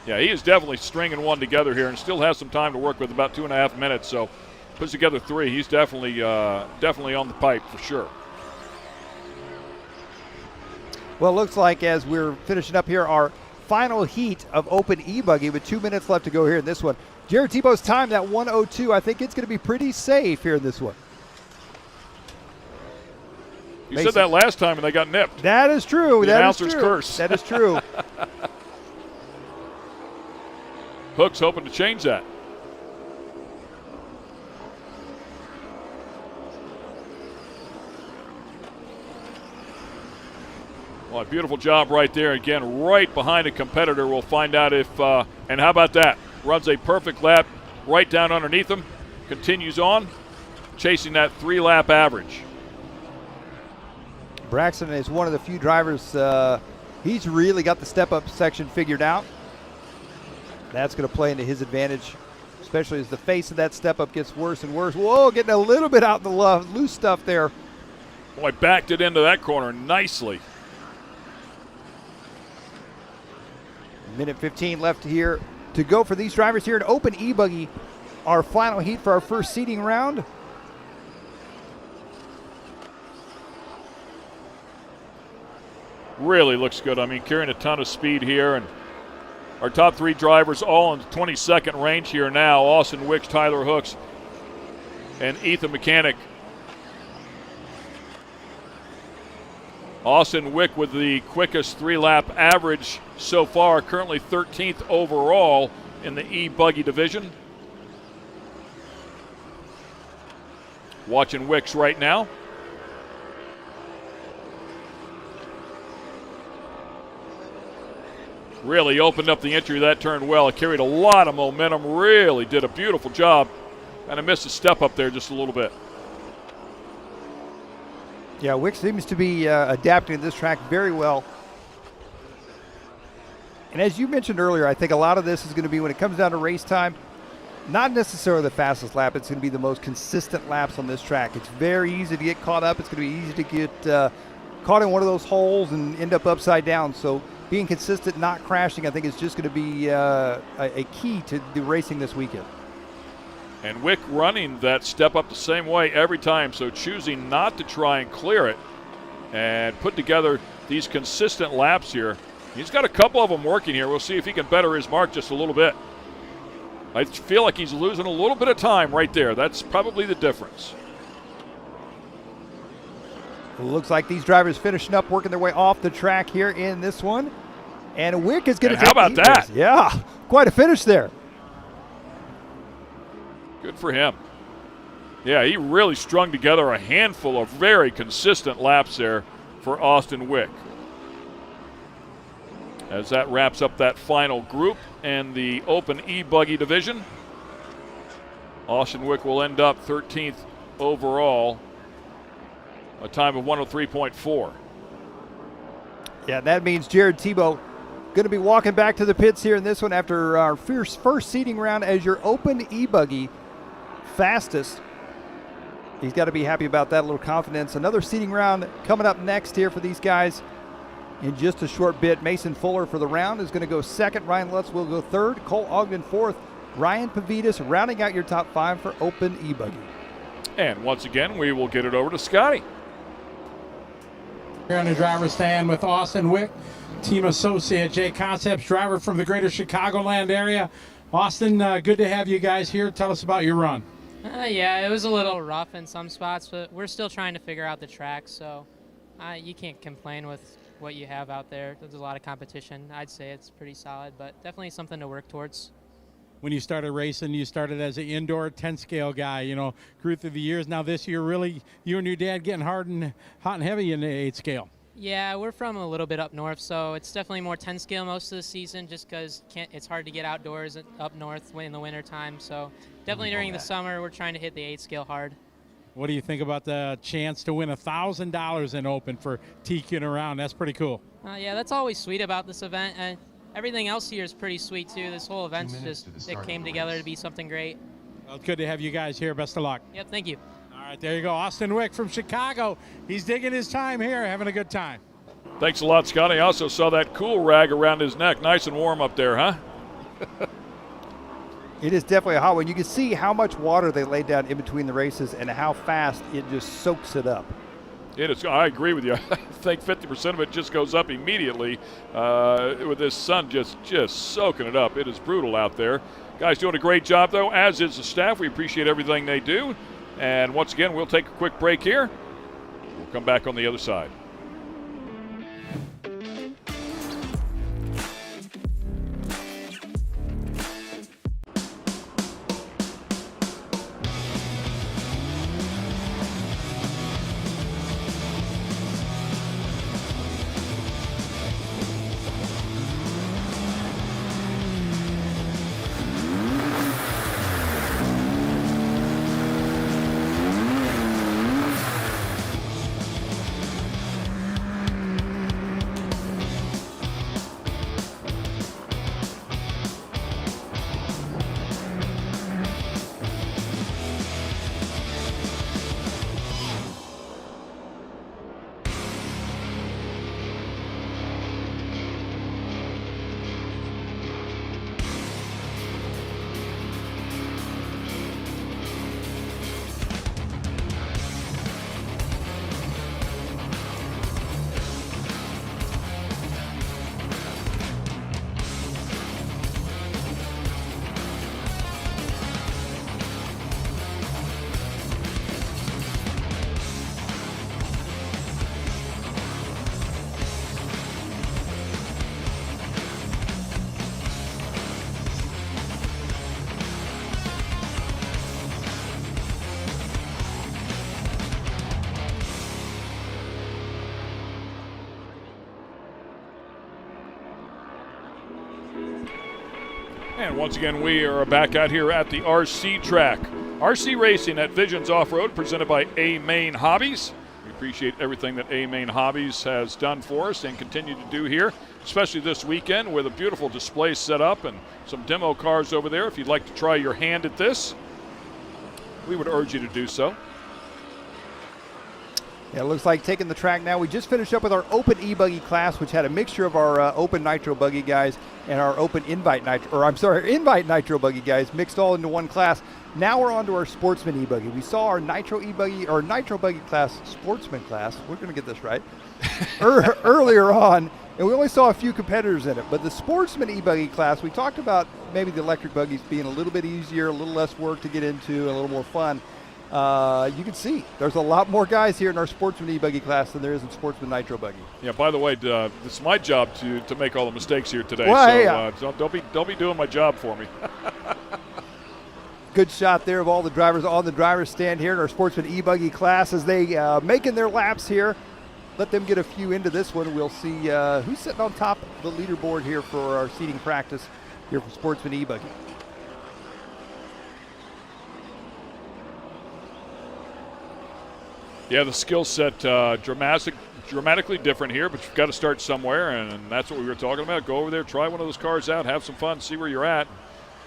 Yeah, he is definitely stringing one together here and still has some time to work with, about 2.5 minutes. So puts together 3. He's definitely on the pipe for sure. Well, it looks like as we're finishing up here, our final heat of open e-buggy with 2 minutes left to go here in this one. Jared Tebow's time, that 1:02. I think it's going to be pretty safe here in this one. You said that last time and they got nipped. That is true. The announcer's curse. That is true. Hook's hoping to change that. Well, a beautiful job right there. Again, right behind a competitor. We'll find out if, and how about that? Runs a perfect lap right down underneath him. Continues on, chasing that 3-lap average. Braxton is one of the few drivers, he's really got the step-up section figured out. That's going to play into his advantage, especially as the face of that step-up gets worse and worse. Whoa, getting a little bit out in the loose stuff there. Boy, backed it into that corner nicely. Minute 15 left here to go for these drivers here in open e-buggy. Our final heat for our first seeding round. Really looks good. I mean, carrying a ton of speed here, and our top 3 drivers all in the 22nd range here now. Austin Wicks, Tyler Hooks, and Ethan Mechanic. Austin Wick with the quickest 3-lap average so far, currently 13th overall in the e-buggy division. Watching Wicks right now. Really opened up the entry of that turn well. It carried a lot of momentum, really did a beautiful job Kind of missed a step up there just a little bit. Yeah, Wick seems to be adapting to this track very well. And as you mentioned earlier, I think a lot of this is going to be when it comes down to race time, not necessarily the fastest lap. It's going to be the most consistent laps on this track. It's very easy to get caught up. It's going to be easy to get caught in one of those holes and end up upside down. So being consistent, not crashing, I think is just going to be a key to the racing this weekend. And Wick running that step up the same way every time, so choosing not to try and clear it and put together these consistent laps here. He's got a couple of them working here. We'll see if he can better his mark just a little bit. I feel like he's losing a little bit of time right there. That's probably the difference. It looks like these drivers finishing up, working their way off the track here in this one. And Wick is going to take. How about that? Yeah, quite a finish there. Good for him. Yeah, he really strung together a handful of very consistent laps there for Austin Wick. As that wraps up that final group and the open e-buggy division, Austin Wick will end up 13th overall, a time of 103.4. Yeah, that means Jared Tebow going to be walking back to the pits here in this one after our first seeding round as your open e-buggy fastest. He's got to be happy about that, a little confidence. Another seeding round coming up next here for these guys in just a short bit. Mason Fuller for the round is going to go second. Ryan Lutz will go third. Cole Ogden fourth. Ryan Pavitas rounding out your top five for open e-buggy. And once again, we will get it over to Scotty. Here on the driver's stand with Austin Wick, team associate J Concepts, driver from the greater Chicagoland area. Austin, good to have you guys here. Tell us about your run. Yeah, it was a little rough in some spots, but we're still trying to figure out the track, so you can't complain with what you have out there. There's a lot of competition. I'd say it's pretty solid, but definitely something to work towards. When you started racing, you started as an indoor 10-scale guy, you know, grew through the years. Now this year, really, you and your dad getting hot and heavy in the 8-scale. Yeah, we're from a little bit up north, so it's definitely more 10-scale most of the season just because it's hard to get outdoors up north in the wintertime. So definitely during the summer, we're trying to hit the 8-scale hard. What do you think about the chance to win $1,000 in Open for TQing around? That's pretty cool. Yeah, that's always sweet about this event. And everything else here is pretty sweet, too. This whole event it came together to be something great. Well, it's good to have you guys here. Best of luck. Yep, thank you. All right, there you go. Austin Wick from Chicago. He's digging his time here, having a good time. Thanks a lot, Scotty. I also saw that cool rag around his neck. Nice and warm up there, huh? It is definitely a hot one. You can see how much water they laid down in between the races and how fast it just soaks it up. It is. I agree with you. I think 50% of it just goes up immediately with this sun just soaking it up. It is brutal out there. Guys doing a great job, though, as is the staff. We appreciate everything they do. And once again, we'll take a quick break here. We'll come back on the other side. And once again, we are back out here at the RC track RC Racing at Visions Off-Road, presented by A-Main Hobbies. We appreciate everything that A-Main Hobbies has done for us and continue to do here, especially this weekend with a beautiful display set up and some demo cars over there. If you'd like to try your hand at this, we would urge you to do so. Yeah, it looks like taking the track now. We just finished up with our open e-buggy class, which had a mixture of our open nitro buggy guys and our open invite nitro buggy guys mixed all into one class. Now we're on to our Sportsman e-buggy. We saw our nitro e-buggy or nitro buggy class, Sportsman class. We're going to get this right. Earlier on, and we only saw a few competitors in it. But the Sportsman e-buggy class, we talked about maybe the electric buggies being a little bit easier, a little less work to get into, a little more fun. You can see there's a lot more guys here in our Sportsman e-buggy class than there is in Sportsman nitro buggy. Yeah, by the way, it's my job to make all the mistakes here today. Well, so don't be doing my job for me. Good shot there of all the drivers on the driver's stand here in our Sportsman e-buggy class as they making their laps here. Let them get a few into this one. We'll see who's sitting on top of the leaderboard here for our seating practice here for Sportsman e-buggy. Yeah, the skill set dramatically different here, but you've got to start somewhere, and that's what we were talking about. Go over there, try one of those cars out, have some fun, see where you're at,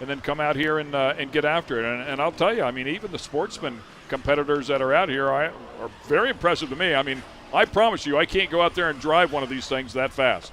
and then come out here and get after it. And I'll tell you, I mean, even the Sportsman competitors that are out here are very impressive to me. I mean, I promise you, I can't go out there and drive one of these things that fast.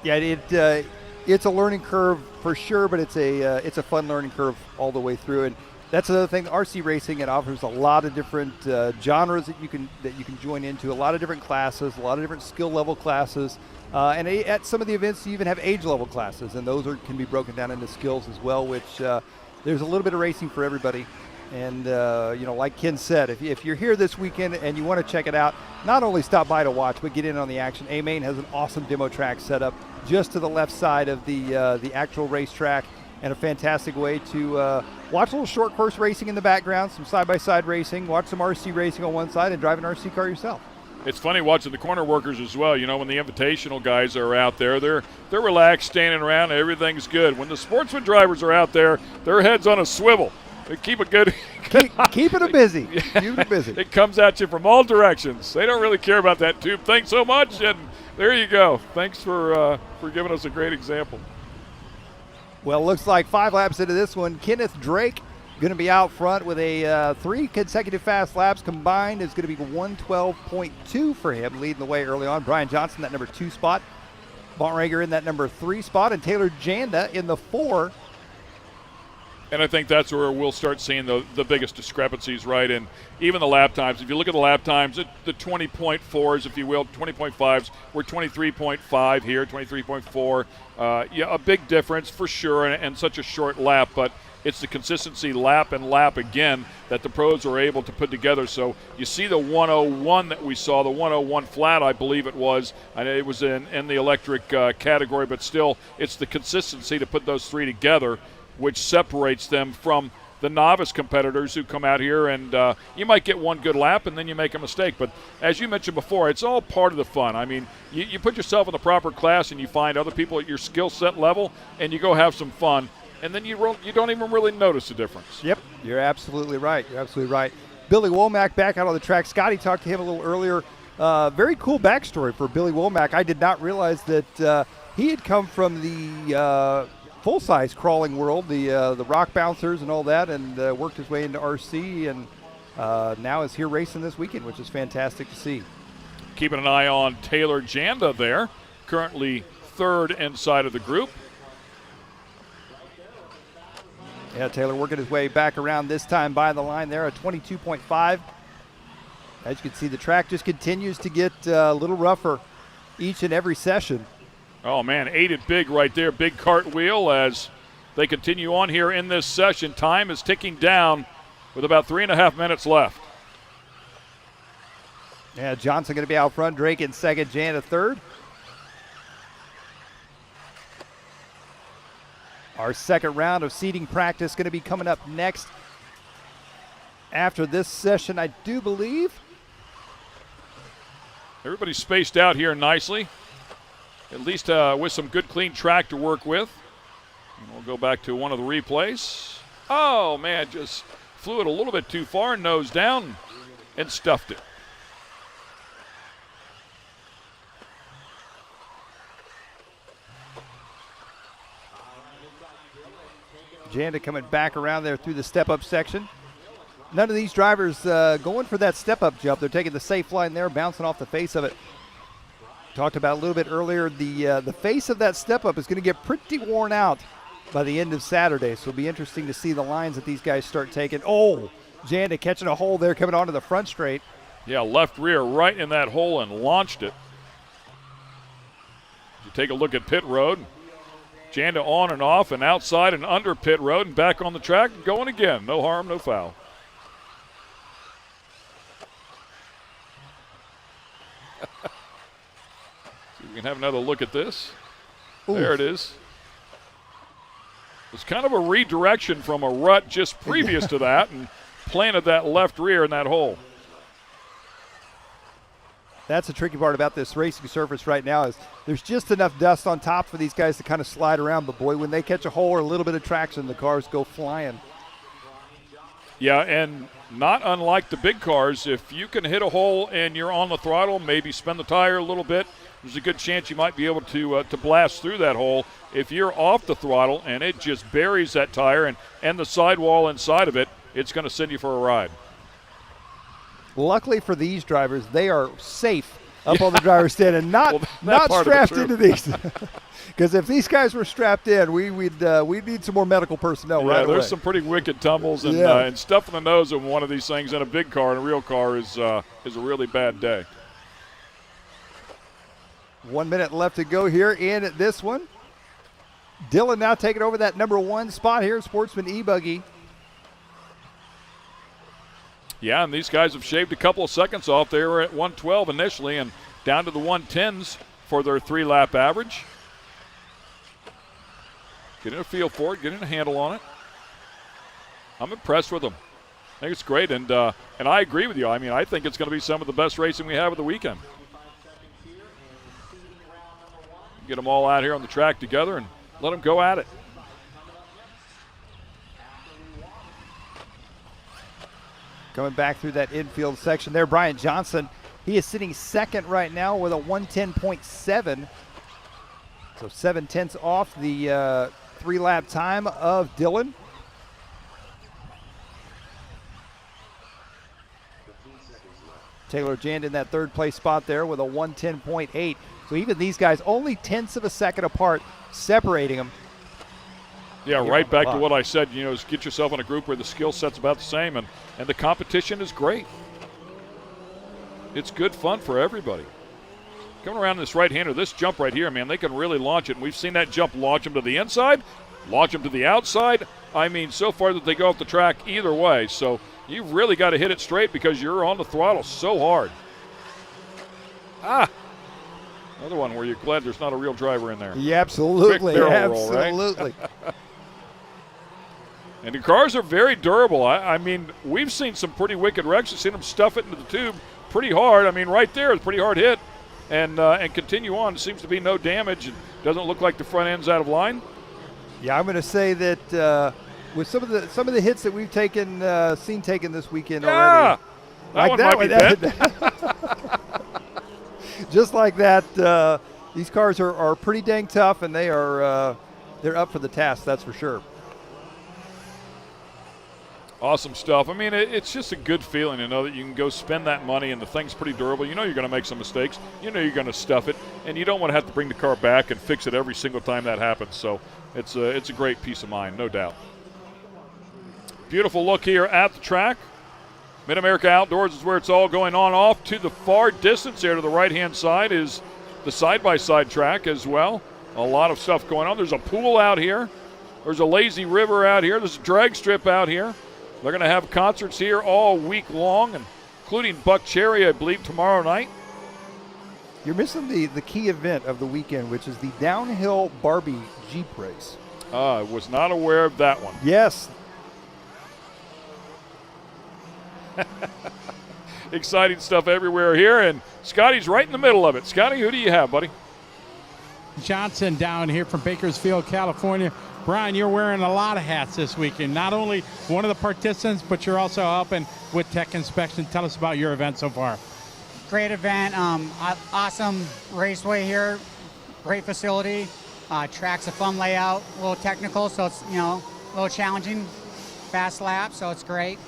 Yeah, it's a learning curve for sure, but it's a fun learning curve all the way through. And that's another thing. RC racing, it offers a lot of different genres that you can join into, a lot of different classes, a lot of different skill level classes, and at some of the events you even have age level classes, and those can be broken down into skills as well. Which there's a little bit of racing for everybody. And like Ken said, if you're here this weekend and you want to check it out, not only stop by to watch, but get in on the action. A-Main has an awesome demo track set up just to the left side of the actual racetrack, and a fantastic way to watch a little short course racing in the background, some side-by-side racing, watch some RC racing on one side, and drive an RC car yourself. It's funny watching the corner workers as well. You know, when the Invitational guys are out there, they're relaxed, standing around, and everything's good. When the Sportsman drivers are out there, their head's on a swivel. They keep it good. Keeping them busy. Keeping them busy. It comes at you from all directions. They don't really care about that tube thing so much, and there you go. Thanks for giving us a great example. Well, looks like 5 laps into this one, Kenneth Drake going to be out front with a 3 consecutive fast laps combined. Is going to be 112.2 for him, leading the way early on. Brian Johnson, that number 2 spot. Bontrager in that number 3 spot, and Taylor Janda in the 4. And I think that's where we'll start seeing the biggest discrepancies, right? And even the lap times. If you look at the lap times, the 20.4s, if you will, 20.5s, we're 23.5 here, 23.4. Yeah, a big difference for sure, and such a short lap. But it's the consistency lap and lap again that the pros are able to put together. So you see the 101 that we saw, the 101 flat, I believe it was. And it was in the electric category, but still it's the consistency to put those 3 together, which separates them from the novice competitors who come out here, and you might get one good lap and then you make a mistake. But as you mentioned before, it's all part of the fun. I mean, you put yourself in the proper class and you find other people at your skill set level and you go have some fun, and then you don't even really notice the difference. Yep, you're absolutely right. You're absolutely right. Billy Womack back out on the track. Scotty talked to him a little earlier. Very cool backstory for Billy Womack. I did not realize that he had come from the full-size crawling world, the rock bouncers and all that, and worked his way into RC, and now is here racing this weekend, which is fantastic to see. Keeping an eye on Taylor Janda there, currently 3rd inside of the group. Yeah, Taylor working his way back around, this time by the line there, a 22.5. As you can see, the track just continues to get a little rougher each and every session. Oh, man, ate it big right there. Big cartwheel as they continue on here in this session. Time is ticking down with about 3.5 minutes left. Yeah, Johnson going to be out front. Drake in 2nd, Jan 3rd. Our 2nd round of seating practice going to be coming up next after this session, I do believe. Everybody's spaced out here nicely. At least with some good, clean track to work with. And we'll go back to one of the replays. Oh, man, just flew it a little bit too far, nose down, and stuffed it. Janda coming back around there through the step-up section. None of these drivers going for that step-up jump. They're taking the safe line there, bouncing off the face of it. Talked about a little bit earlier, the face of that step-up is going to get pretty worn out by the end of Saturday, so it'll be interesting to see the lines that these guys start taking. Oh, Janda catching a hole there, coming onto the front straight. Yeah, left rear right in that hole and launched it. You take a look at pit road. Janda on and off and outside and under pit road and back on the track and going again. No harm, no foul. So we can have another look at this. Oof. There it is. It's kind of a redirection from a rut just previous to that and planted that left rear in that hole. That's the tricky part about this racing surface right now is there's just enough dust on top for these guys to kind of slide around. But, boy, when they catch a hole or a little bit of traction, the cars go flying. Yeah, and not unlike the big cars, if you can hit a hole and you're on the throttle, maybe spin the tire a little bit, there's a good chance you might be able to blast through that hole. If you're off the throttle and it just buries that tire and the sidewall inside of it, it's going to send you for a ride. Luckily for these drivers, they are safe up on the driver's stand and not strapped into these. Because if these guys were strapped in, we'd need some more medical personnel right away. There's some pretty wicked tumbles and stuff in the nose of one of these things in a big car and a real car is a really bad day. 1 minute left to go here in this one. Dylan now taking over that number 1 spot here, Sportsman e-buggy. Yeah, and these guys have shaved a couple of seconds off. They were at 112 initially and down to the 110s for their 3-lap average. Getting a feel for it, getting a handle on it. I'm impressed with them. I think it's great, and I agree with you. I mean, I think it's going to be some of the best racing we have of the weekend. Get them all out here on the track together and let them go at it. Coming back through that infield section there, Brian Johnson. He is sitting second right now with a 110.7. So 7/10 off the 3-lap time of Dylan. Taylor Janda in that 3rd place spot there with a 110.8. So even these guys only tenths of a second apart, separating them. Yeah, right back to what I said, is get yourself in a group where the skill set's about the same and the competition is great. It's good fun for everybody. Coming around this right-hander, this jump right here, man, they can really launch it. And we've seen that jump launch them to the inside, launch them to the outside. I mean, so far that they go off the track either way. So you've really got to hit it straight because you're on the throttle so hard. Another one where you're glad there's not a real driver in there. Yeah, absolutely. Quick barrel roll, right? Absolutely. And the cars are very durable. I mean, we've seen some pretty wicked wrecks. We've seen them stuff it into the tube pretty hard. I mean, right there, it's a pretty hard hit. And continue on. It seems to be no damage. It doesn't look like the front end's out of line. Yeah, I'm going to say that with some of the hits that we've seen taken this weekend already. That one might be just like that, these cars are pretty dang tough, and they're up for the task. That's for sure. Awesome stuff. I mean, it's just a good feeling to know that you can go spend that money and the thing's pretty durable. You know you're going to make some mistakes. You know you're going to stuff it, and you don't want to have to bring the car back and fix it every single time that happens. So it's a great peace of mind, no doubt. Beautiful look here at the track. MidAmerica Outdoors is where it's all going on. Off to the far distance there to the right-hand side is the side-by-side track as well. A lot of stuff going on. There's a pool out here. There's a lazy river out here. There's a drag strip out here. They're going to have concerts here all week long, including Buck Cherry, I believe, tomorrow night. You're missing the key event of the weekend, which is the downhill Barbie Jeep race. I was not aware of that one. Yes. Exciting stuff everywhere here, and Scotty's right in the middle of it. Scotty, who do you have, buddy? Johnson down here from Bakersfield, California, Brian, you're wearing a lot of hats this weekend. Not only one of the participants, but you're also helping with tech inspection. Tell us about your event so far. Great event, awesome raceway here, great facility. Track's a fun layout, a little technical, so it's, a little challenging. Fast lap, so it's great,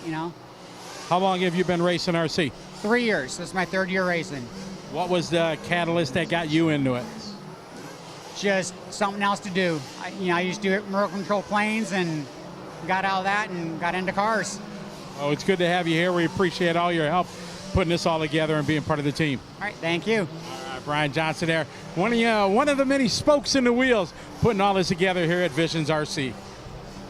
How long have you been racing RC? 3 years. This is my 3rd year racing. What was the catalyst that got you into it? Just something else to do. I used to do remote control planes and got out of that and got into cars. Oh, it's good to have you here. We appreciate all your help putting this all together and being part of the team. All right, thank you. All right, Brian Johnson there. One of the many spokes in the wheels putting all this together here at Visions RC.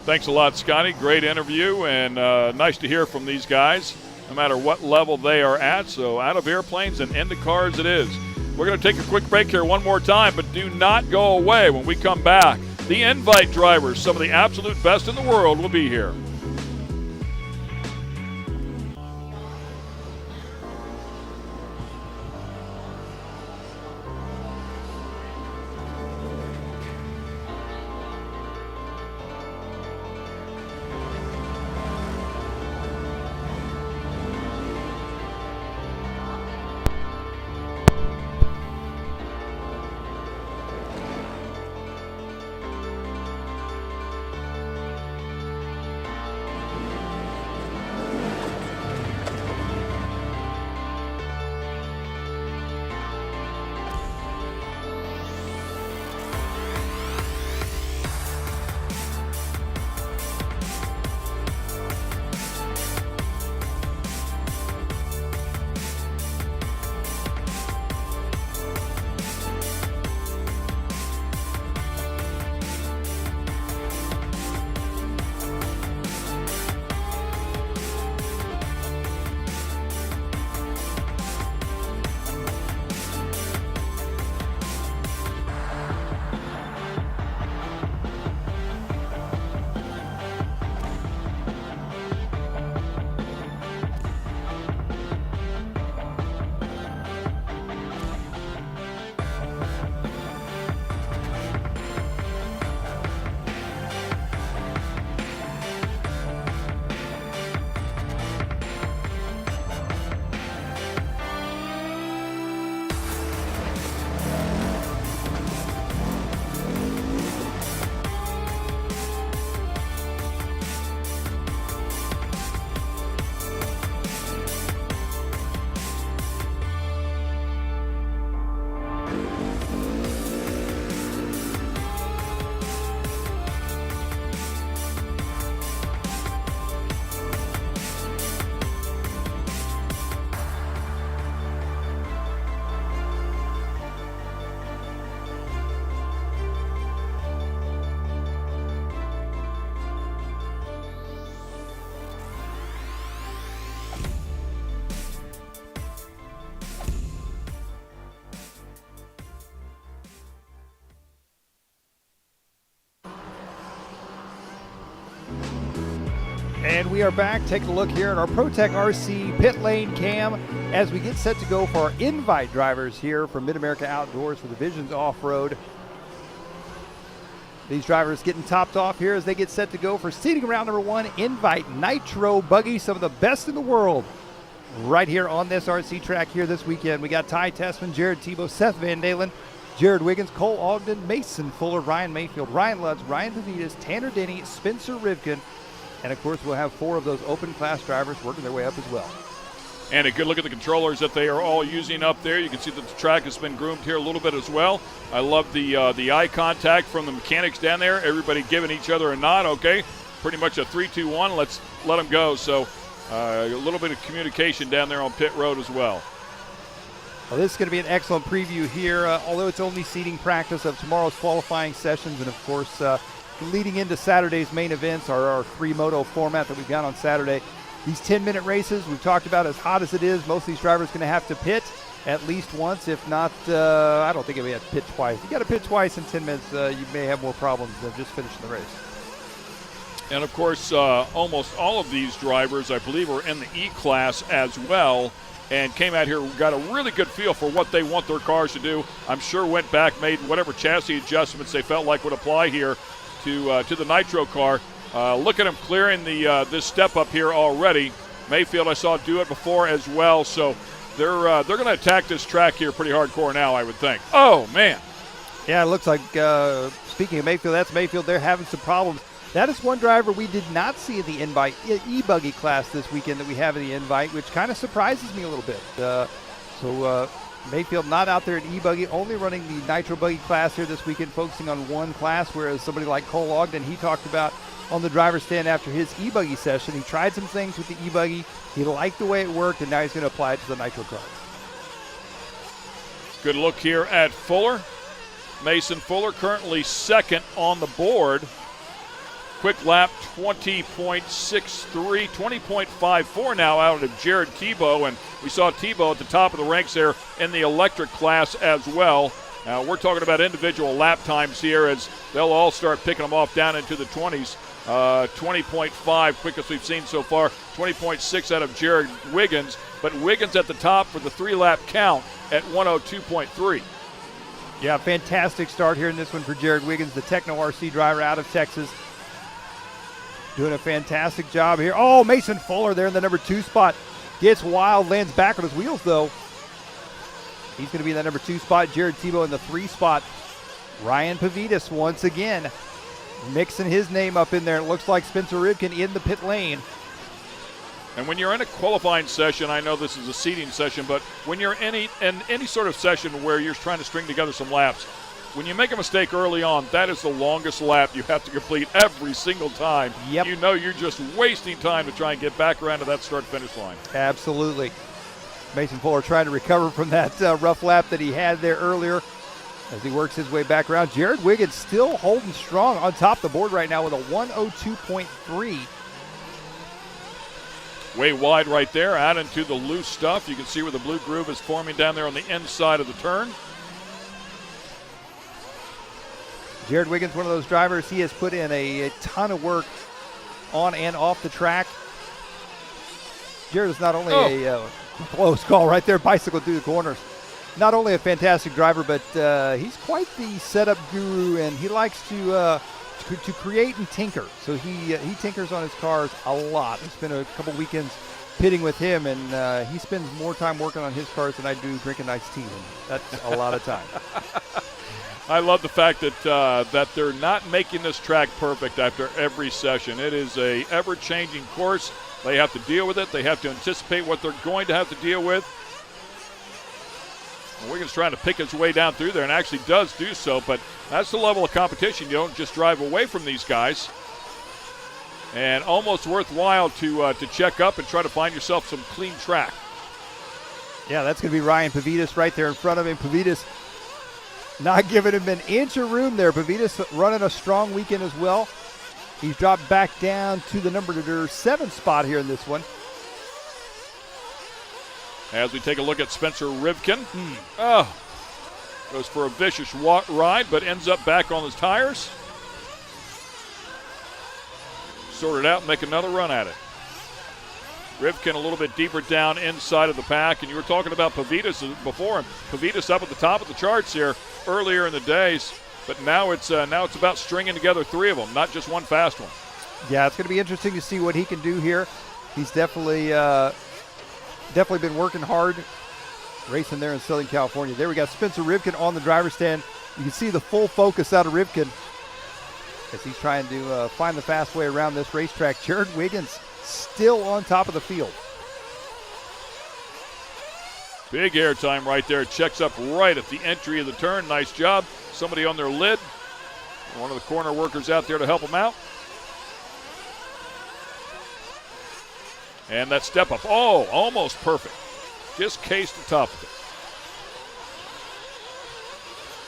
Thanks a lot, Scotty. Great interview, and nice to hear from these guys, no matter what level they are at. So out of airplanes and into cars it is. We're going to take a quick break here one more time, but do not go away. When we come back, the Invite drivers, some of the absolute best in the world, will be here. And we are back. Take a look here at our ProTech RC pit lane cam as we get set to go for our Invite drivers here from MidAmerica Outdoors for the Visions Off-Road. These drivers getting topped off here as they get set to go for seating round number 1, Invite Nitro Buggy, some of the best in the world right here on this RC track here this weekend. We got Ty Tessman, Jared Tebow, Seth Van Dalen, Jared Wiggins, Cole Ogden, Mason Fuller, Ryan Mayfield, Ryan Lutz, Ryan Davidas, Tanner Denny, Spencer Rivkin, and of course we'll have 4 of those open class drivers working their way up as well. And a good look at the controllers that they are all using up there. You can see that the track has been groomed here a little bit as well. I love the eye contact from the mechanics down there. Everybody giving each other a nod. Okay, pretty much a 3-2-1. Let's let them go. So a little bit of communication down there on pit road as well. Well, this is going to be an excellent preview here, although it's only seating practice of tomorrow's qualifying sessions, and of course leading into Saturday's main events, our 3-moto format that we've got on Saturday. These 10-minute races, we've talked about as hot as it is, most of these drivers are going to have to pit at least once, if not, I don't think they have to pit twice. You got to pit twice in 10 minutes, you may have more problems than just finishing the race. And of course, almost all of these drivers, I believe, are in the E-class as well, and came out here, got a really good feel for what they want their cars to do. I'm sure went back, made whatever chassis adjustments they felt like would apply here to the nitro car. Look at him clearing this step up here already. Mayfield I saw do it before as well, so they're going to attack this track here pretty hardcore now, I would think. Oh, man. Yeah, it looks like, speaking of Mayfield, that's Mayfield. They're having some problems. That is one driver we did not see in the Invite e-buggy class this weekend that we have in the Invite, which kind of surprises me a little bit. So Mayfield not out there at e-buggy, only running the nitro buggy class here this weekend, focusing on one class, whereas somebody like Cole Ogden, he talked about on the driver's stand after his e-buggy session. He tried some things with the e-buggy. He liked the way it worked, and now he's going to apply it to the nitro car. Good look here at Fuller. Mason Fuller currently second on the board. Quick lap 20.63, 20.54 now out of Jared Tebow, and we saw Tebow at the top of the ranks there in the electric class as well. Now we're talking about individual lap times here as they'll all start picking them off down into the 20s. 20.5 quickest we've seen so far, 20.6 out of Jared Wiggins, but Wiggins at the top for the 3-lap count at 102.3. Yeah, fantastic start here in this one for Jared Wiggins, the Techno RC driver out of Texas. Doing a fantastic job here. Oh, Mason Fuller there in the number 2 spot. Gets wild, lands back on his wheels, though. He's going to be in that number 2 spot. Jared Tebow in the 3 spot. Ryan Pavidis once again mixing his name up in there. It looks like Spencer Rivkin in the pit lane. And when you're in a qualifying session, I know this is a seeding session, but when you're in any sort of session where you're trying to string together some laps, when you make a mistake early on, that is the longest lap you have to complete every single time. Yep. You know you're just wasting time to try and get back around to that start-finish line. Absolutely. Mason Fuller trying to recover from that rough lap that he had there earlier as he works his way back around. Jared Wiggins still holding strong on top of the board right now with a 102.3. Way wide right there, out into the loose stuff. You can see where the blue groove is forming down there on the inside of the turn. Jared Wiggins, one of those drivers, he has put in a ton of work on and off the track. Jared is not only a close call right there, bicycle through the corners. Not only a fantastic driver, but he's quite the setup guru, and he likes to create and tinker. So he tinkers on his cars a lot. I spent a couple weekends pitting with him, and he spends more time working on his cars than I do drinking iced tea. And that's a lot of time. I love the fact that they're not making this track perfect after every session. It is a ever-changing course. They have to deal with it. They have to anticipate what they're going to have to deal with. Wiggins trying to pick his way down through there and actually does do so, but that's the level of competition. You don't just drive away from these guys. And almost worthwhile to check up and try to find yourself some clean track. Yeah, that's going to be Ryan Pavidis right there in front of him. Pavidis not giving him an inch of room there. Pavidis running a strong weekend as well. He's dropped back down to the number 7 spot here in this one. As we take a look at Spencer Rivkin. Goes for a vicious ride, but ends up back on his tires. Sort it out and make another run at it. Rivkin a little bit deeper down inside of the pack, and you were talking about Pavidis before, and Pavidis up at the top of the charts here earlier in the days, but now it's about stringing together 3 of them, not just one fast one. Yeah, it's going to be interesting to see what he can do here. He's definitely been working hard, racing there in Southern California. There we got Spencer Rivkin on the driver's stand. You can see the full focus out of Rivkin as he's trying to find the fast way around this racetrack. Jared Wiggins still on top of the field. Big airtime right there. Checks up right at the entry of the turn. Nice job. Somebody on their lid. One of the corner workers out there to help him out. And that step up. Oh, almost perfect. Just cased the top of it.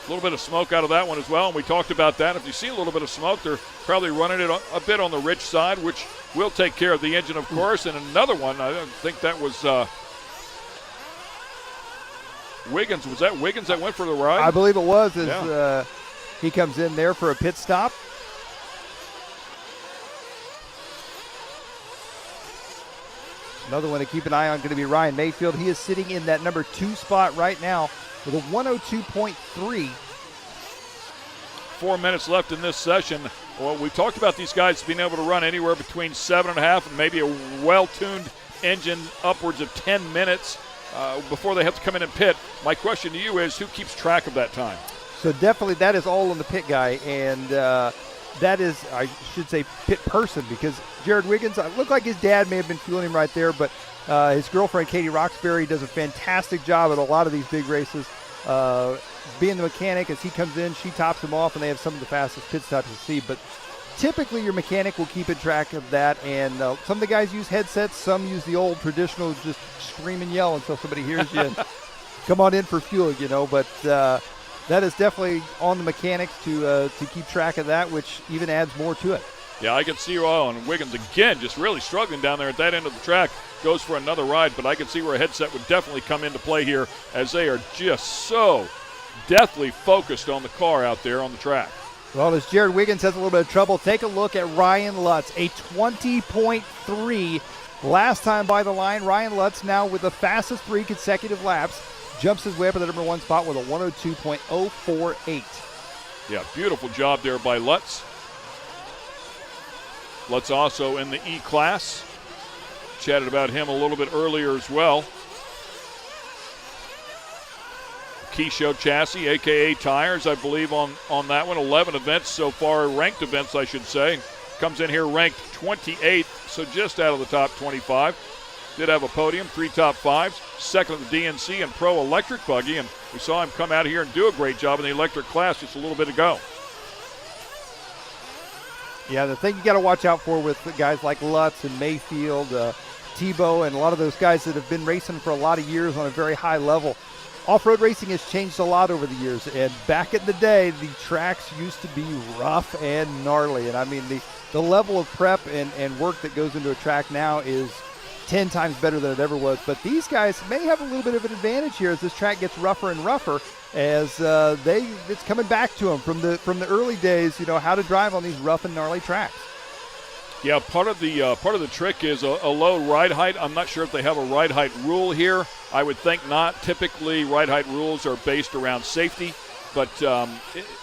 A little bit of smoke out of that one as well, and we talked about that. If you see a little bit of smoke, they're probably running it a bit on the rich side, which will take care of the engine, of course. And another one, I think that was Wiggins. Was that Wiggins that went for the ride? I believe it was as he comes in there for a pit stop. Another one to keep an eye on going to be Ryan Mayfield. He is sitting in that number 2 spot right now with a 102.3. 4 minutes left in this session. Well, we talked about these guys being able to run anywhere between 7.5 and maybe a well-tuned engine upwards of 10 minutes before they have to come in and pit. My question to you is, who keeps track of that time? So definitely that is all on the pit guy, and that is, I should say, pit person, because Jared Wiggins, it looked like his dad may have been fueling him right there, but his girlfriend, Katie Roxbury, does a fantastic job at a lot of these big races. Being the mechanic, as he comes in, she tops him off, and they have some of the fastest pit stops you see. But typically your mechanic will keep in track of that, and some of the guys use headsets, some use the old traditional just scream and yell until somebody hears you and come on in for fuel, but that is definitely on the mechanics to keep track of that, which even adds more to it. Yeah, I can see and Wiggins again just really struggling down there at that end of the track. Goes for another ride, but I can see where a headset would definitely come into play here, as they are just so deathly focused on the car out there on the track. Well, as Jared Wiggins has a little bit of trouble, take a look at Ryan Lutz, a 20.3 last time by the line. Ryan Lutz now with the fastest 3 consecutive laps, jumps his way up to the number 1 spot with a 102.048. Yeah, beautiful job there by Lutz. Lutz also in the E-Class. Chatted about him a little bit earlier as well. Keyshow chassis, a.k.a. tires, I believe, on that one. 11 events so far, ranked events, I should say. Comes in here ranked 28th, so just out of the top 25. Did have a podium, 3 top 5s, second at the DNC and Pro Electric Buggy, and we saw him come out here and do a great job in the electric class just a little bit ago. Yeah, the thing you got to watch out for with guys like Lutz and Mayfield, Tebow, and a lot of those guys that have been racing for a lot of years on a very high level. Off-road racing has changed a lot over the years, and back in the day, the tracks used to be rough and gnarly. And I mean, the level of prep and work that goes into a track now is 10 times better than it ever was. But these guys may have a little bit of an advantage here as this track gets rougher and rougher, as it's coming back to them from the early days, how to drive on these rough and gnarly tracks. Yeah, part of the trick is a low ride height. I'm not sure if they have a ride height rule here. I would think not. Typically, ride height rules are based around safety. But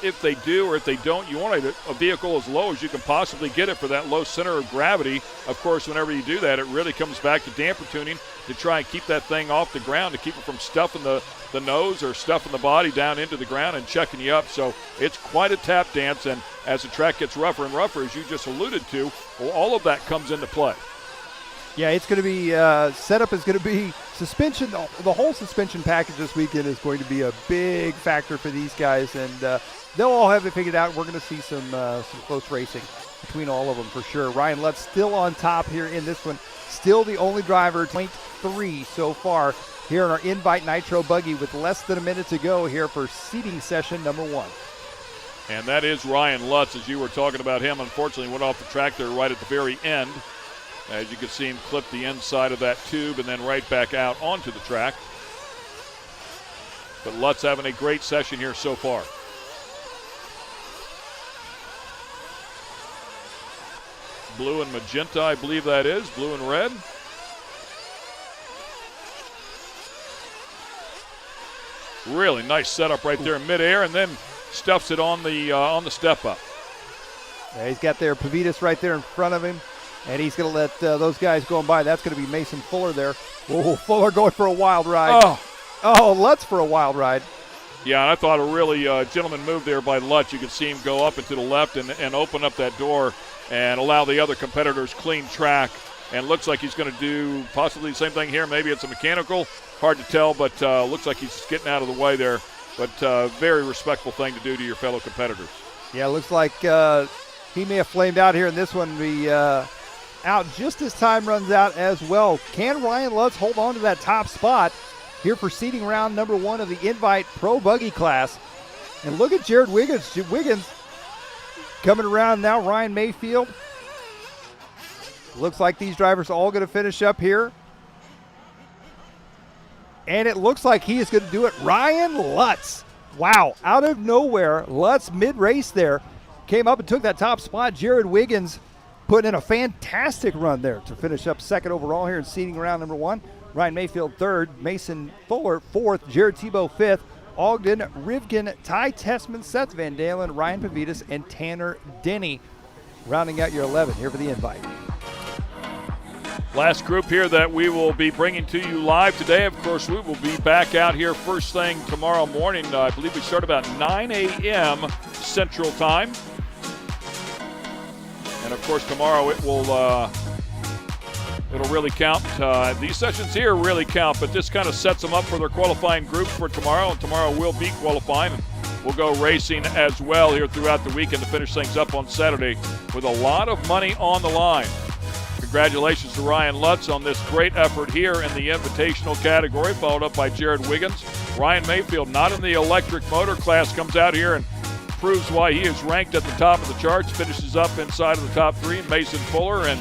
if they do or if they don't, you want a vehicle as low as you can possibly get it for that low center of gravity. Of course, whenever you do that, it really comes back to damper tuning to try and keep that thing off the ground, to keep it from stuffing the nose or stuffing the body down into the ground and checking you up. So it's quite a tap dance, and as the track gets rougher and rougher, as you just alluded to, well, all of that comes into play. Yeah, it's going to be setup is going to be suspension. The whole suspension package this weekend is going to be a big factor for these guys, and they'll all have it figured out. We're going to see some close racing between all of them for sure. Ryan Lutz still on top here in this one, still the only driver, 0.3 so far here in our Invite Nitro Buggy with less than a minute to go here for seating session number 1. And that is Ryan Lutz, as you were talking about him. Unfortunately, went off the track there right at the very end. As you can see him clip the inside of that tube and then right back out onto the track. But Lutz having a great session here so far. Blue and magenta, I believe that is. Blue and red. Really nice setup right there in midair, and then stuffs it on the step up. Yeah, he's got their Pavitas right there in front of him. And he's going to let those guys go by. That's going to be Mason Fuller there. Oh, Fuller going for a wild ride. Oh, Lutz for a wild ride. Yeah, and I thought a really gentleman move there by Lutz. You could see him go up and to the left and open up that door and allow the other competitors clean track. And looks like he's going to do possibly the same thing here. Maybe it's a mechanical. Hard to tell, but looks like he's getting out of the way there. But very respectful thing to do to your fellow competitors. Yeah, looks like he may have flamed out here in this one. Out just as time runs out as well. Can Ryan Lutz hold on to that top spot here for seating round number 1 of the Invite Pro Buggy class? And look at Jared Wiggins. Wiggins coming around now. Ryan Mayfield. Looks like these drivers are all going to finish up here. And it looks like he is going to do it. Ryan Lutz. Wow, out of nowhere, Lutz mid-race there came up and took that top spot. Jared Wiggins putting in a fantastic run there to finish up second overall here in seating round number 1. Ryan Mayfield third, Mason Fuller fourth, Jared Tebow fifth, Ogden Rivkin, Ty Tessman, Seth Van Dalen, Ryan Pavitas, and Tanner Denny rounding out your 11 here for the invite. Last group here that we will be bringing to you live today. Of course, we will be back out here first thing tomorrow morning. I believe we start about 9 a.m. Central Time. And, of course, tomorrow it'll really count. These sessions here really count, but this kind of sets them up for their qualifying group for tomorrow. And tomorrow will be qualifying. And we'll go racing as well here throughout the weekend to finish things up on Saturday with a lot of money on the line. Congratulations to Ryan Lutz on this great effort here in the Invitational category, followed up by Jared Wiggins. Ryan Mayfield, not in the electric motor class, comes out here and proves why he is ranked at the top of the charts, finishes up inside of the top three. Mason Fuller and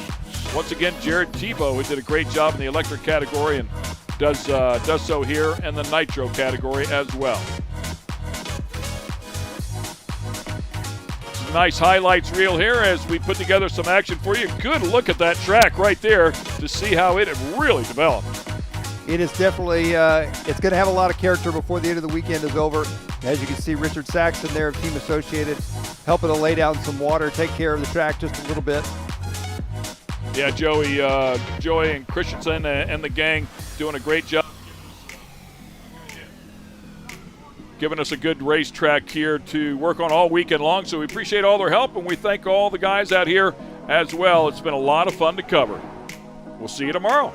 once again Jared Tebow, who did a great job in the electric category and does so here in the nitro category as well. Nice highlights reel here as we put together some action for you. Good look at that track right there to see how it had really developed. It is definitely, it's going to have a lot of character before the end of the weekend is over. As you can see, Richard Saxton there of Team Associated helping to lay down some water, take care of the track just a little bit. Yeah, Joey and Christensen and the gang doing a great job. Giving us a good racetrack here to work on all weekend long. So we appreciate all their help, and we thank all the guys out here as well. It's been a lot of fun to cover. We'll see you tomorrow.